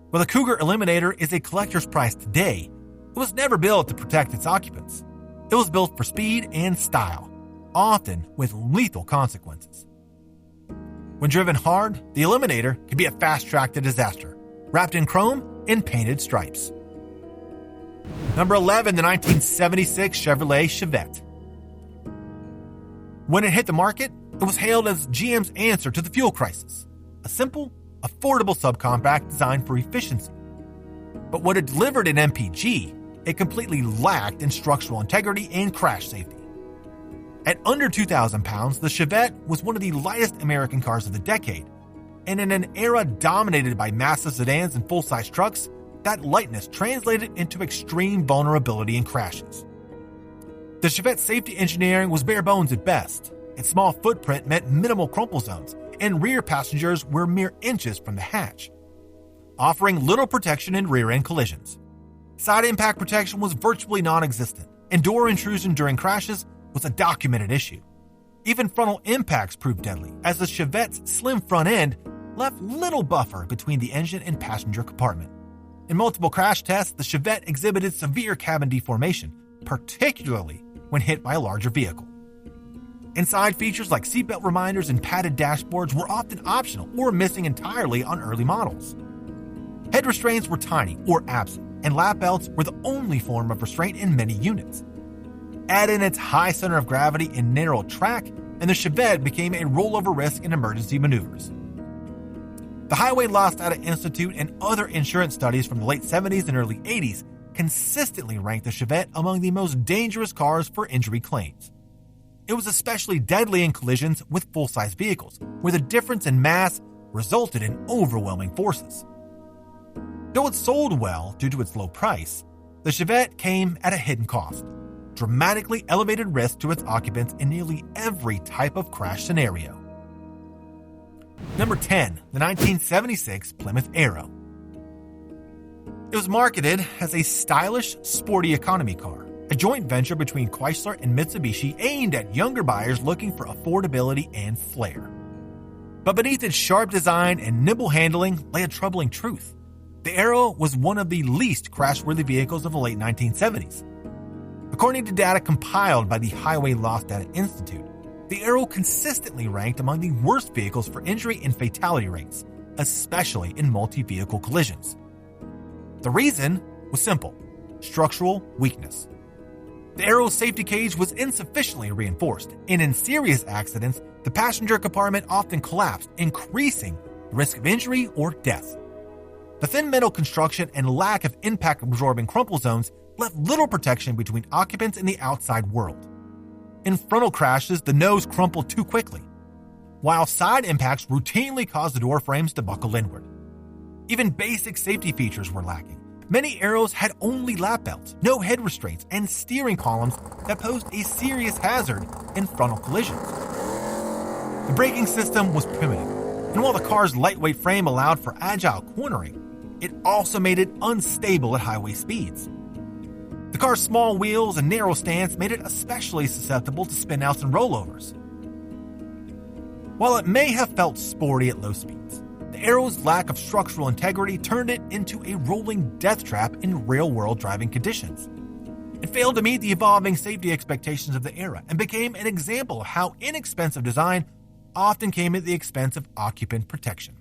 While the Cougar Eliminator is a collector's price today, it was never built to protect its occupants. It was built for speed and style, often with lethal consequences. When driven hard, the Eliminator could be a fast track to disaster, wrapped in chrome and painted stripes. Number 11, the 1976 Chevrolet Chevette. When it hit the market, it was hailed as GM's answer to the fuel crisis, a simple, affordable subcompact designed for efficiency. But what it delivered in MPG, it completely lacked in structural integrity and crash safety. At under 2,000 pounds, the Chevette was one of the lightest American cars of the decade, and in an era dominated by massive sedans and full-size trucks, that lightness translated into extreme vulnerability in crashes. The Chevette's safety engineering was bare bones at best. Its small footprint meant minimal crumple zones, and rear passengers were mere inches from the hatch, offering little protection in rear-end collisions. Side impact protection was virtually non-existent, and door intrusion during crashes was a documented issue. Even frontal impacts proved deadly, as the Chevette's slim front end left little buffer between the engine and passenger compartment. In multiple crash tests, the Chevette exhibited severe cabin deformation, particularly when hit by a larger vehicle. Inside features like seatbelt reminders and padded dashboards were often optional or missing entirely on early models. Head restraints were tiny or absent, and lap belts were the only form of restraint in many units. Add in its high center of gravity and narrow track, and the Chevette became a rollover risk in emergency maneuvers. The Highway Lost Data Institute and other insurance studies from the late 70s and early 80s consistently ranked the Chevette among the most dangerous cars for injury claims. It was especially deadly in collisions with full-size vehicles, where the difference in mass resulted in overwhelming forces. Though it sold well due to its low price, the Chevette came at a hidden cost, dramatically elevated risk to its occupants in nearly every type of crash scenario. Number 10, the 1976 Plymouth Arrow. It was marketed as a stylish, sporty economy car, a joint venture between Chrysler and Mitsubishi aimed at younger buyers looking for affordability and flair. But beneath its sharp design and nimble handling lay a troubling truth. The Arrow was one of the least crash-worthy vehicles of the late 1970s. According to data compiled by the Highway Lost Data Institute, the Arrow consistently ranked among the worst vehicles for injury and fatality rates, especially in multi-vehicle collisions. The reason was simple: structural weakness. The Arrow's safety cage was insufficiently reinforced, and in serious accidents, the passenger compartment often collapsed, increasing the risk of injury or death. The thin metal construction and lack of impact-absorbing crumple zones left little protection between occupants and the outside world. In frontal crashes, the nose crumpled too quickly, while side impacts routinely caused the door frames to buckle inward. Even basic safety features were lacking. Many Arrows had only lap belts, no head restraints, and steering columns that posed a serious hazard in frontal collisions. The braking system was primitive, and while the car's lightweight frame allowed for agile cornering, it also made it unstable at highway speeds. The car's small wheels and narrow stance made it especially susceptible to spinouts and rollovers. While it may have felt sporty at low speeds, the Arrow's lack of structural integrity turned it into a rolling death trap in real-world driving conditions. It failed to meet the evolving safety expectations of the era and became an example of how inexpensive design often came at the expense of occupant protection.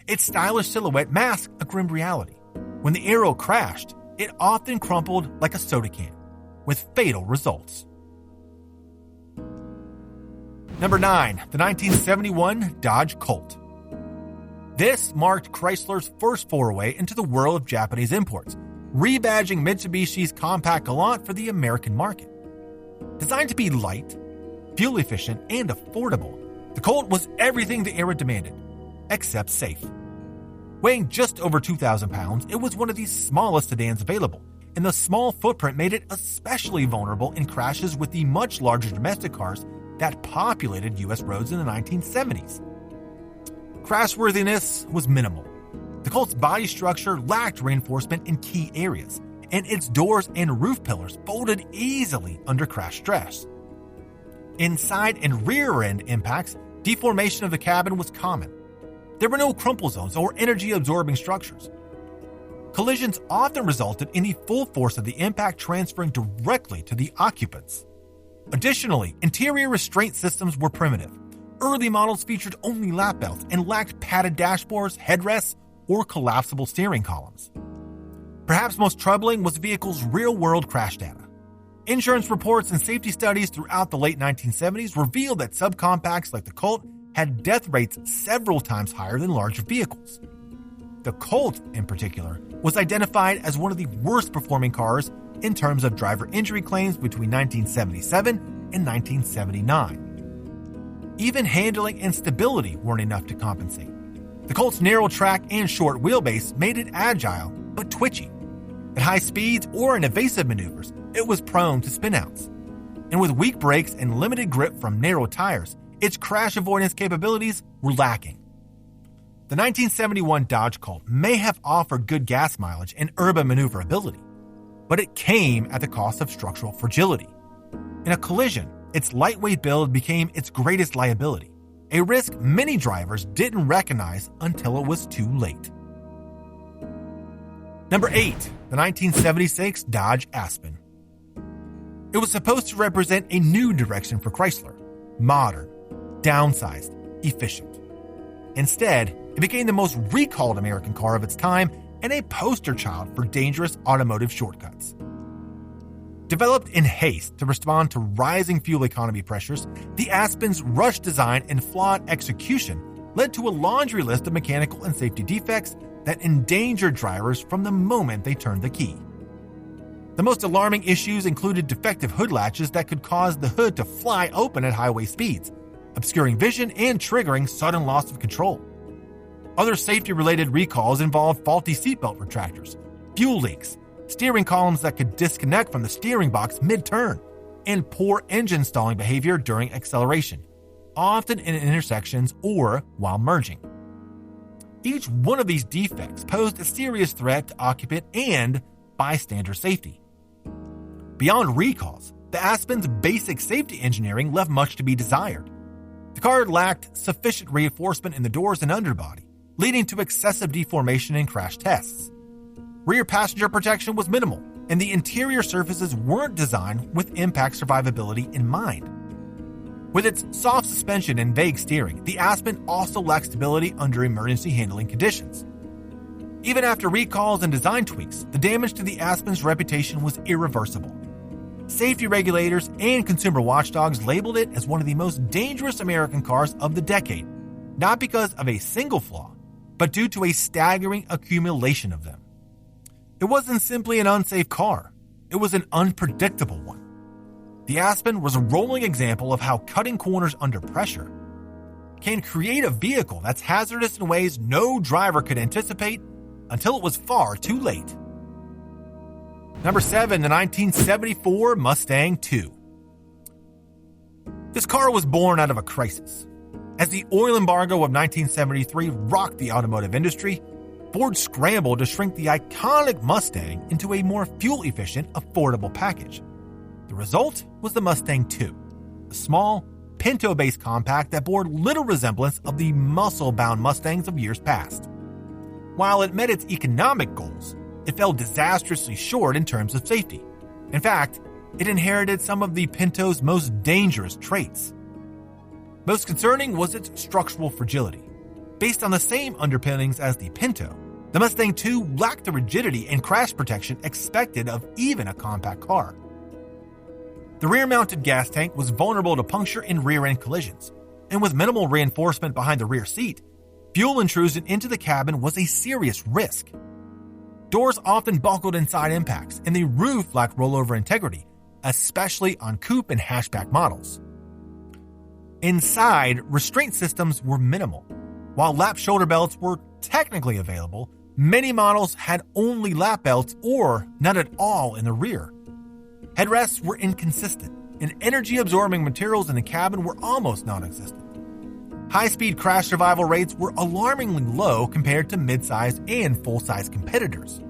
Its stylish silhouette masked a grim reality. When the Arrow crashed, it often crumpled like a soda can, with fatal results. Number 9, the 1971 Dodge Colt. This marked Chrysler's first foray into the world of Japanese imports, rebadging Mitsubishi's compact Galant for the American market. Designed to be light, fuel-efficient, and affordable, the Colt was everything the era demanded, except safe. Weighing just over 2,000 pounds, it was one of the smallest sedans available, and the small footprint made it especially vulnerable in crashes with the much larger domestic cars that populated U.S. roads in the 1970s. Crashworthiness was minimal. The Colt's body structure lacked reinforcement in key areas, and its doors and roof pillars folded easily under crash stress. In side and rear end impacts, deformation of the cabin was common. There were no crumple zones or energy-absorbing structures. Collisions often resulted in the full force of the impact transferring directly to the occupants. Additionally, interior restraint systems were primitive. early models featured only lap belts and lacked padded dashboards, headrests, or collapsible steering columns. Perhaps most troubling was the vehicle's real-world crash data. Insurance reports and safety studies throughout the late 1970s revealed that subcompacts like the Colt had death rates several times higher than larger vehicles. The Colt, in particular, was identified as one of the worst-performing cars in terms of driver injury claims between 1977 and 1979. Even handling and stability weren't enough to compensate. The Colt's narrow track and short wheelbase made it agile but twitchy. At high speeds or in evasive maneuvers, it was prone to spinouts. And with weak brakes and limited grip from narrow tires, its crash avoidance capabilities were lacking. The 1971 Dodge Colt may have offered good gas mileage and urban maneuverability, but it came at the cost of structural fragility. In a collision, its lightweight build became its greatest liability, a risk many drivers didn't recognize until it was too late. Number 8, the 1976 Dodge Aspen. It was supposed to represent a new direction for Chrysler: modern, downsized, efficient. Instead, it became the most recalled American car of its time and a poster child for dangerous automotive shortcuts. Developed in haste to respond to rising fuel economy pressures, the Aspen's rushed design and flawed execution led to a laundry list of mechanical and safety defects that endangered drivers from the moment they turned the key. The most alarming issues included defective hood latches that could cause the hood to fly open at highway speeds, obscuring vision and triggering sudden loss of control. Other safety-related recalls involved faulty seatbelt retractors, fuel leaks, steering columns that could disconnect from the steering box mid-turn, and poor engine stalling behavior during acceleration, often in intersections or while merging. Each one of these defects posed a serious threat to occupant and bystander safety. Beyond recalls, the Aspen's basic safety engineering left much to be desired. The car lacked sufficient reinforcement in the doors and underbody, leading to excessive deformation in crash tests. Rear passenger protection was minimal, and the interior surfaces weren't designed with impact survivability in mind. With its soft suspension and vague steering, the Aspen also lacked stability under emergency handling conditions. Even after recalls and design tweaks, the damage to the Aspen's reputation was irreversible. Safety regulators and consumer watchdogs labeled it as one of the most dangerous American cars of the decade, not because of a single flaw, but due to a staggering accumulation of them. It wasn't simply an unsafe car, it was an unpredictable one. The Aspen was a rolling example of how cutting corners under pressure can create a vehicle that's hazardous in ways no driver could anticipate until it was far too late. Number 7, the 1974 Mustang II. This car was born out of a crisis. As the oil embargo of 1973 rocked the automotive industry, Ford scrambled to shrink the iconic Mustang into a more fuel-efficient, affordable package. The result was the Mustang II, a small, Pinto-based compact that bore little resemblance of the muscle-bound Mustangs of years past. While it met its economic goals, it fell disastrously short in terms of safety. In fact, it inherited some of the Pinto's most dangerous traits. Most concerning was its structural fragility. Based on the same underpinnings as the Pinto, the Mustang II lacked the rigidity and crash protection expected of even a compact car. The rear-mounted gas tank was vulnerable to puncture in rear-end collisions, and with minimal reinforcement behind the rear seat, fuel intrusion into the cabin was a serious risk. Doors often buckled inside impacts, and the roof lacked rollover integrity, especially on coupe and hatchback models. Inside, restraint systems were minimal. While lap shoulder belts were technically available, many models had only lap belts or none at all in the rear. Headrests were inconsistent, and energy-absorbing materials in the cabin were almost non-existent. High-speed crash survival rates were alarmingly low compared to mid-size and full-size competitors.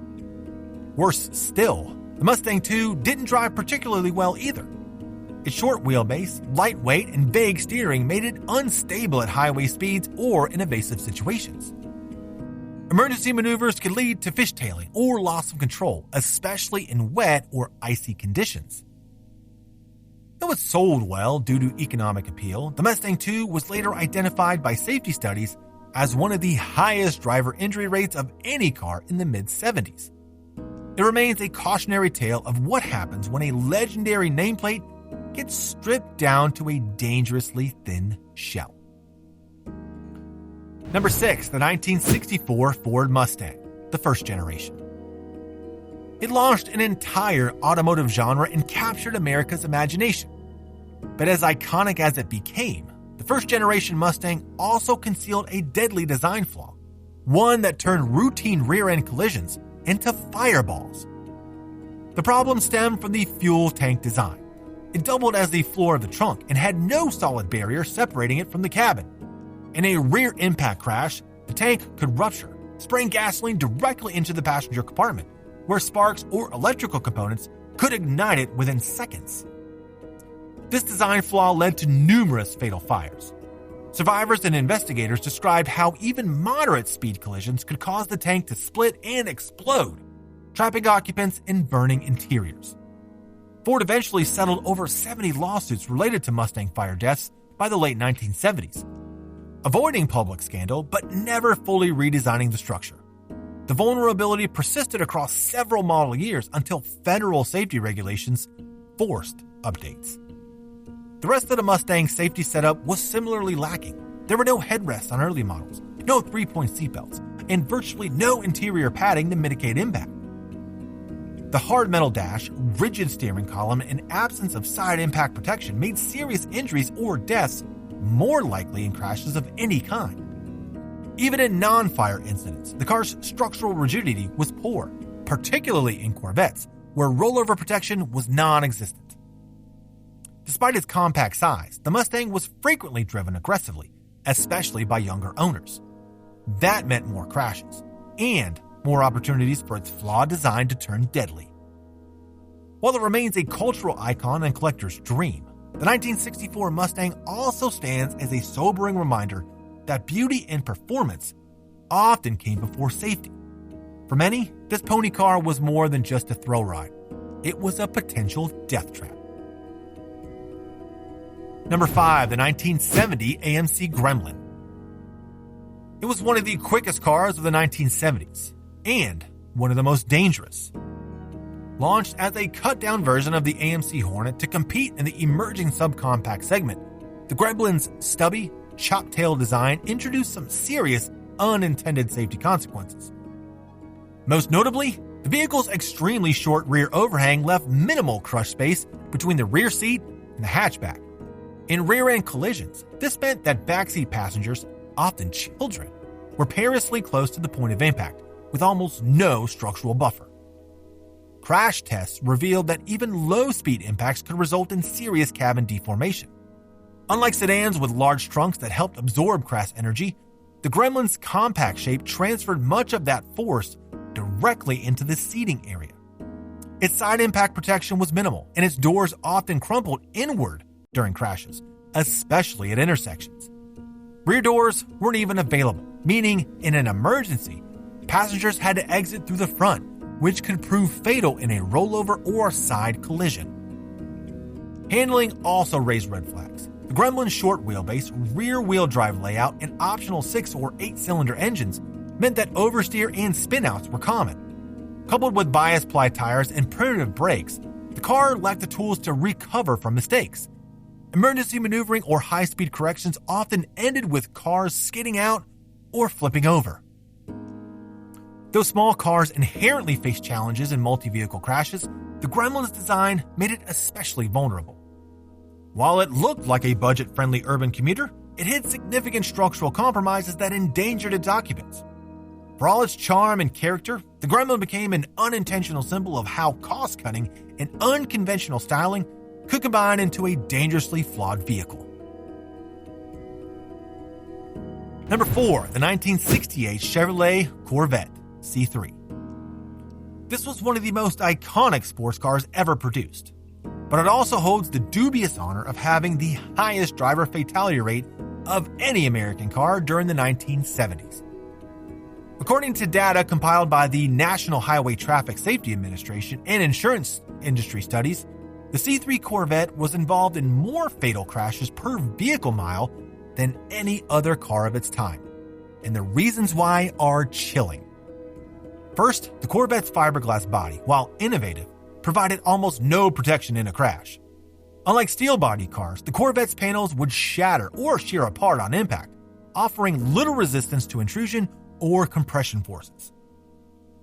Worse still, the Mustang II didn't drive particularly well either. Its short wheelbase, lightweight, and vague steering made it unstable at highway speeds or in evasive situations. Emergency maneuvers could lead to fishtailing or loss of control, especially in wet or icy conditions. It it sold well due to economic appeal, the Mustang II was later identified by safety studies as one of the highest driver injury rates of any car in the mid-70s. It remains a cautionary tale of what happens when a legendary nameplate gets stripped down to a dangerously thin shell. Number 6, the 1964 Ford Mustang, the first generation. It launched an entire automotive genre and captured America's imagination. But as iconic as it became, the first generation Mustang also concealed a deadly design flaw, one that turned routine rear-end collisions into fireballs. The problem stemmed from the fuel tank design. It doubled as the floor of the trunk and had no solid barrier separating it from the cabin. In a rear impact crash, the tank could rupture, spraying gasoline directly into the passenger compartment, where sparks or electrical components could ignite it within seconds. This design flaw led to numerous fatal fires. Survivors and investigators described how even moderate speed collisions could cause the tank to split and explode, trapping occupants in burning interiors. Ford eventually settled over 70 lawsuits related to Mustang fire deaths by the late 1970s, avoiding public scandal but never fully redesigning the structure. The vulnerability persisted across several model years until federal safety regulations forced updates. The rest of the Mustang safety setup was similarly lacking. There were no headrests on early models, no 3-point seatbelts, and virtually no interior padding to mitigate impact. The hard metal dash, rigid steering column, and absence of side impact protection made serious injuries or deaths more likely in crashes of any kind. Even in non-fire incidents, the car's structural rigidity was poor, particularly in Corvettes, where rollover protection was non-existent. Despite its compact size, the Mustang was frequently driven aggressively, especially by younger owners. That meant more crashes, and more opportunities for its flawed design to turn deadly. While it remains a cultural icon and collector's dream, the 1964 Mustang also stands as a sobering reminder that beauty and performance often came before safety. For many, this pony car was more than just a thrill ride. It was a potential death trap. Number 5, the 1970 AMC Gremlin. It was one of the quickest cars of the 1970s, and one of the most dangerous. Launched as a cut-down version of the AMC Hornet to compete in the emerging subcompact segment, the Gremlin's stubby, chop-tail design introduced some serious unintended safety consequences. Most notably, the vehicle's extremely short rear overhang left minimal crush space between the rear seat and the hatchback. In rear-end collisions, this meant that backseat passengers, often children, were perilously close to the point of impact, with almost no structural buffer. Crash tests revealed that even low-speed impacts could result in serious cabin deformation. Unlike sedans with large trunks that helped absorb crash energy, the Gremlin's compact shape transferred much of that force directly into the seating area. Its side impact protection was minimal, and its doors often crumpled inward during crashes, especially at intersections. Rear doors weren't even available, meaning in an emergency, passengers had to exit through the front, which could prove fatal in a rollover or side collision. Handling also raised red flags. The Gremlin's short wheelbase, rear-wheel drive layout, and optional 6 or 8-cylinder engines meant that oversteer and spinouts were common. Coupled with bias-ply tires and primitive brakes, the car lacked the tools to recover from mistakes. Emergency maneuvering or high-speed corrections often ended with cars skidding out or flipping over. Though small cars inherently face challenges in multi-vehicle crashes, the Gremlin's design made it especially vulnerable. While it looked like a budget-friendly urban commuter, it hid significant structural compromises that endangered its occupants. For all its charm and character, the Gremlin became an unintentional symbol of how cost-cutting and unconventional styling could combine into a dangerously flawed vehicle. Number 4, the 1968 Chevrolet Corvette C3. This was one of the most iconic sports cars ever produced, but it also holds the dubious honor of having the highest driver fatality rate of any American car during the 1970s. According to data compiled by the National Highway Traffic Safety Administration and insurance industry studies, The C3 Corvette was involved in more fatal crashes per vehicle mile than any other car of its time, and the reasons why are chilling. First, the Corvette's fiberglass body, while innovative, provided almost no protection in a crash. Unlike steel-bodied cars, the Corvette's panels would shatter or shear apart on impact, offering little resistance to intrusion or compression forces.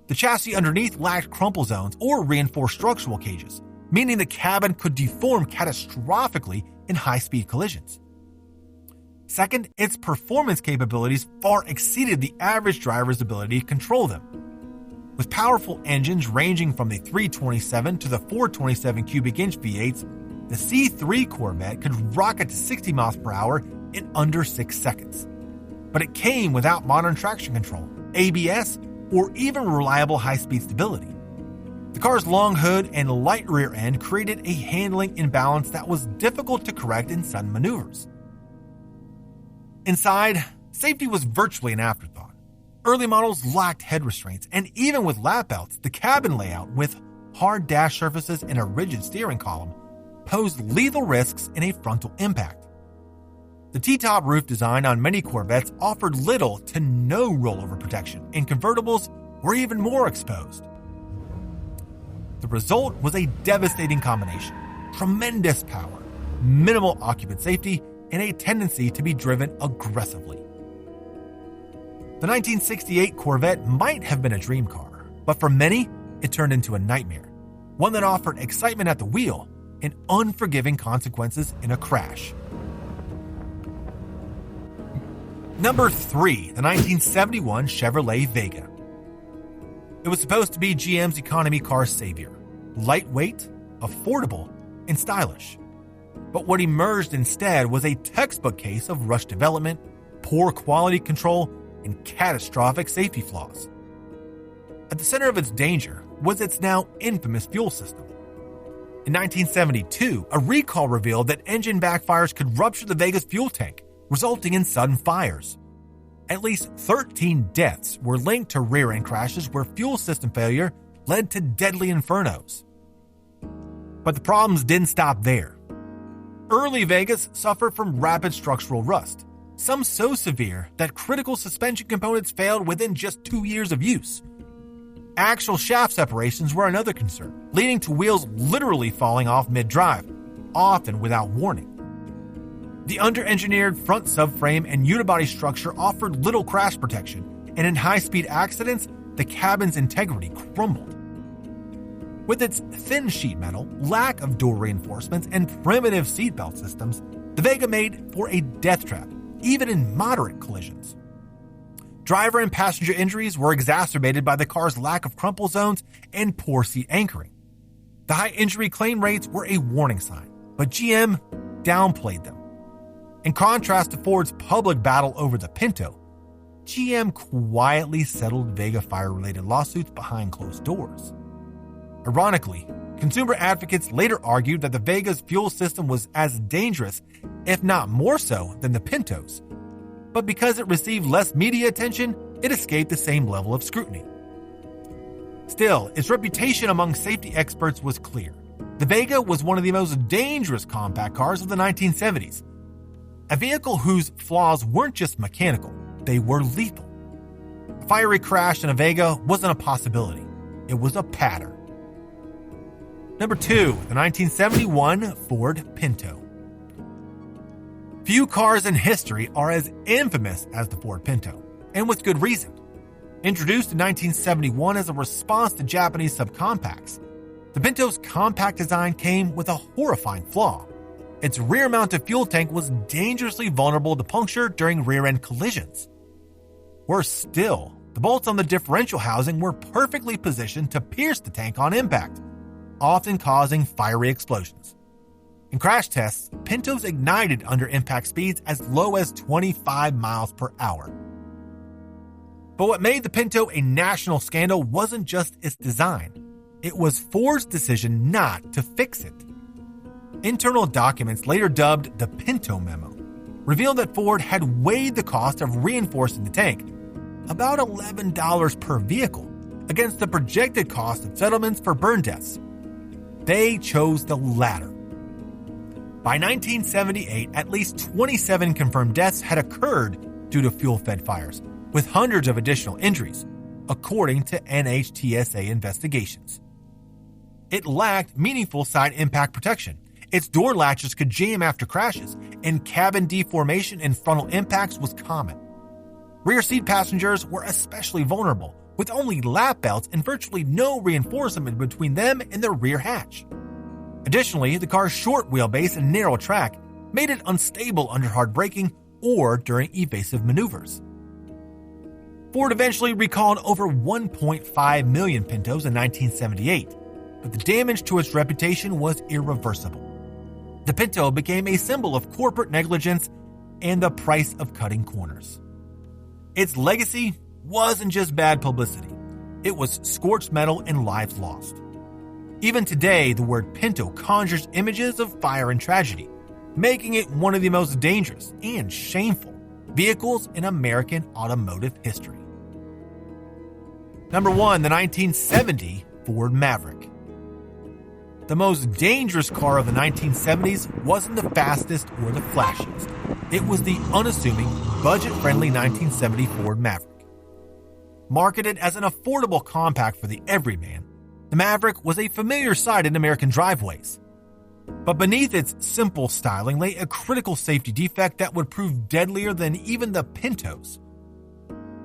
The chassis underneath lacked crumple zones or reinforced structural cages, meaning the cabin could deform catastrophically in high-speed collisions. Second, its performance capabilities far exceeded the average driver's ability to control them. With powerful engines ranging from the 327 to the 427 cubic inch V8s, the C3 Corvette could rocket to 60 miles per hour in under 6 seconds. But it came without modern traction control, ABS, or even reliable high-speed stability. The car's long hood and light rear end created a handling imbalance that was difficult to correct in sudden maneuvers. Inside, safety was virtually an afterthought. Early models lacked head restraints, and even with lap belts, the cabin layout with hard dash surfaces and a rigid steering column posed lethal risks in a frontal impact. The T-top roof design on many Corvettes offered little to no rollover protection, and convertibles were even more exposed. The result was a devastating combination: tremendous power, minimal occupant safety, and a tendency to be driven aggressively. The 1968 Corvette might have been a dream car, but for many, it turned into a nightmare, one that offered excitement at the wheel and unforgiving consequences in a crash. Number 3, the 1971 Chevrolet Vega. It was supposed to be GM's economy car savior: lightweight, affordable, and stylish. But what emerged instead was a textbook case of rushed development, poor quality control, and catastrophic safety flaws. At the center of its danger was its now infamous fuel system. In 1972, a recall revealed that engine backfires could rupture the Vega's fuel tank, resulting in sudden fires. At least 13 deaths were linked to rear-end crashes where fuel system failure led to deadly infernos. But the problems didn't stop there. Early Vegas suffered from rapid structural rust, some so severe that critical suspension components failed within just 2 years of use. Axial shaft separations were another concern, leading to wheels literally falling off mid-drive, often without warning. The under-engineered front subframe and unibody structure offered little crash protection, and in high-speed accidents, the cabin's integrity crumbled. With its thin sheet metal, lack of door reinforcements, and primitive seatbelt systems, the Vega made for a death trap, even in moderate collisions. Driver and passenger injuries were exacerbated by the car's lack of crumple zones and poor seat anchoring. The high injury claim rates were a warning sign, but GM downplayed them. In contrast to Ford's public battle over the Pinto, GM quietly settled Vega fire-related lawsuits behind closed doors. Ironically, consumer advocates later argued that the Vega's fuel system was as dangerous, if not more so, than the Pinto's. But because it received less media attention, it escaped the same level of scrutiny. Still, its reputation among safety experts was clear. The Vega was one of the most dangerous compact cars of the 1970s. A vehicle whose flaws weren't just mechanical, they were lethal. A fiery crash in a Vega wasn't a possibility. It was a pattern. Number 2, the 1971 Ford Pinto. Few cars in history are as infamous as the Ford Pinto, and with good reason. Introduced in 1971 as a response to Japanese subcompacts, the Pinto's compact design came with a horrifying flaw. Its rear-mounted fuel tank was dangerously vulnerable to puncture during rear-end collisions. Worse still, the bolts on the differential housing were perfectly positioned to pierce the tank on impact, often causing fiery explosions. In crash tests, Pintos ignited under impact speeds as low as 25 miles per hour. But what made the Pinto a national scandal wasn't just its design. It was Ford's decision not to fix it. Internal documents, later dubbed the Pinto Memo, revealed that Ford had weighed the cost of reinforcing the tank, about $11 per vehicle, against the projected cost of settlements for burn deaths. They chose the latter. By 1978, at least 27 confirmed deaths had occurred due to fuel-fed fires, with hundreds of additional injuries, according to NHTSA investigations. It lacked meaningful side impact protection. Its door latches could jam after crashes, and cabin deformation and frontal impacts was common. Rear seat passengers were especially vulnerable, with only lap belts and virtually no reinforcement between them and the rear hatch. Additionally, the car's short wheelbase and narrow track made it unstable under hard braking or during evasive maneuvers. Ford eventually recalled over 1.5 million Pintos in 1978, but the damage to its reputation was irreversible. The Pinto became a symbol of corporate negligence and the price of cutting corners. Its legacy wasn't just bad publicity. It was scorched metal and lives lost. Even today, the word Pinto conjures images of fire and tragedy, making it one of the most dangerous and shameful vehicles in American automotive history. Number 1, the 1970 Ford Maverick. The most dangerous car of the 1970s wasn't the fastest or the flashiest. It was the unassuming, budget-friendly 1970 Ford Maverick. Marketed as an affordable compact for the everyman, the Maverick was a familiar sight in American driveways. But beneath its simple styling lay a critical safety defect that would prove deadlier than even the Pintos.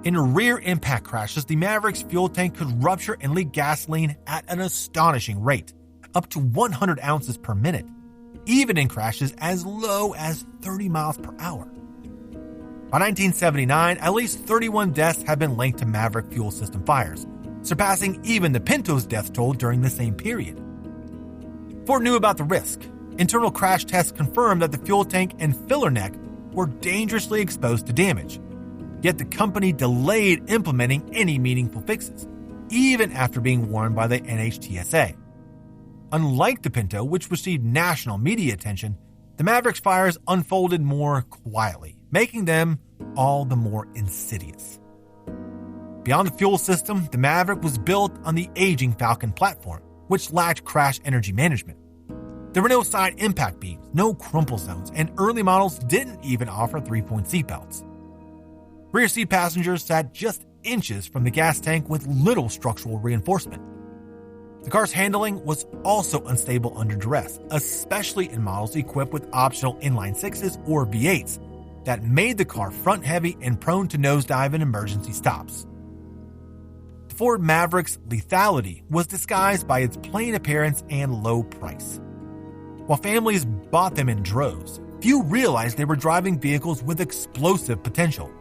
In rear impact crashes, the Maverick's fuel tank could rupture and leak gasoline at an astonishing rate, up to 100 ounces per minute, even in crashes as low as 30 miles per hour. By 1979, at least 31 deaths had been linked to Maverick fuel system fires, surpassing even the Pinto's death toll during the same period. Ford knew about the risk. Internal crash tests confirmed that the fuel tank and filler neck were dangerously exposed to damage. Yet the company delayed implementing any meaningful fixes, even after being warned by the NHTSA. Unlike the Pinto, which received national media attention, the Maverick's fires unfolded more quietly, making them all the more insidious. Beyond the fuel system, the Maverick was built on the aging Falcon platform, which lacked crash energy management. There were no side impact beams, no crumple zones, and early models didn't even offer 3-point seatbelts. Rear seat passengers sat just inches from the gas tank with little structural reinforcement. The car's handling was also unstable under duress, especially in models equipped with optional inline sixes or V8s that made the car front-heavy and prone to nosedive in emergency stops. The Ford Maverick's lethality was disguised by its plain appearance and low price. While families bought them in droves, few realized they were driving vehicles with explosive potential.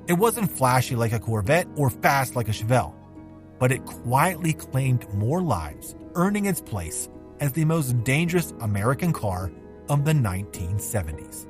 It wasn't flashy like a Corvette or fast like a Chevelle, but it quietly claimed more lives, earning its place as the most dangerous American car of the 1970s.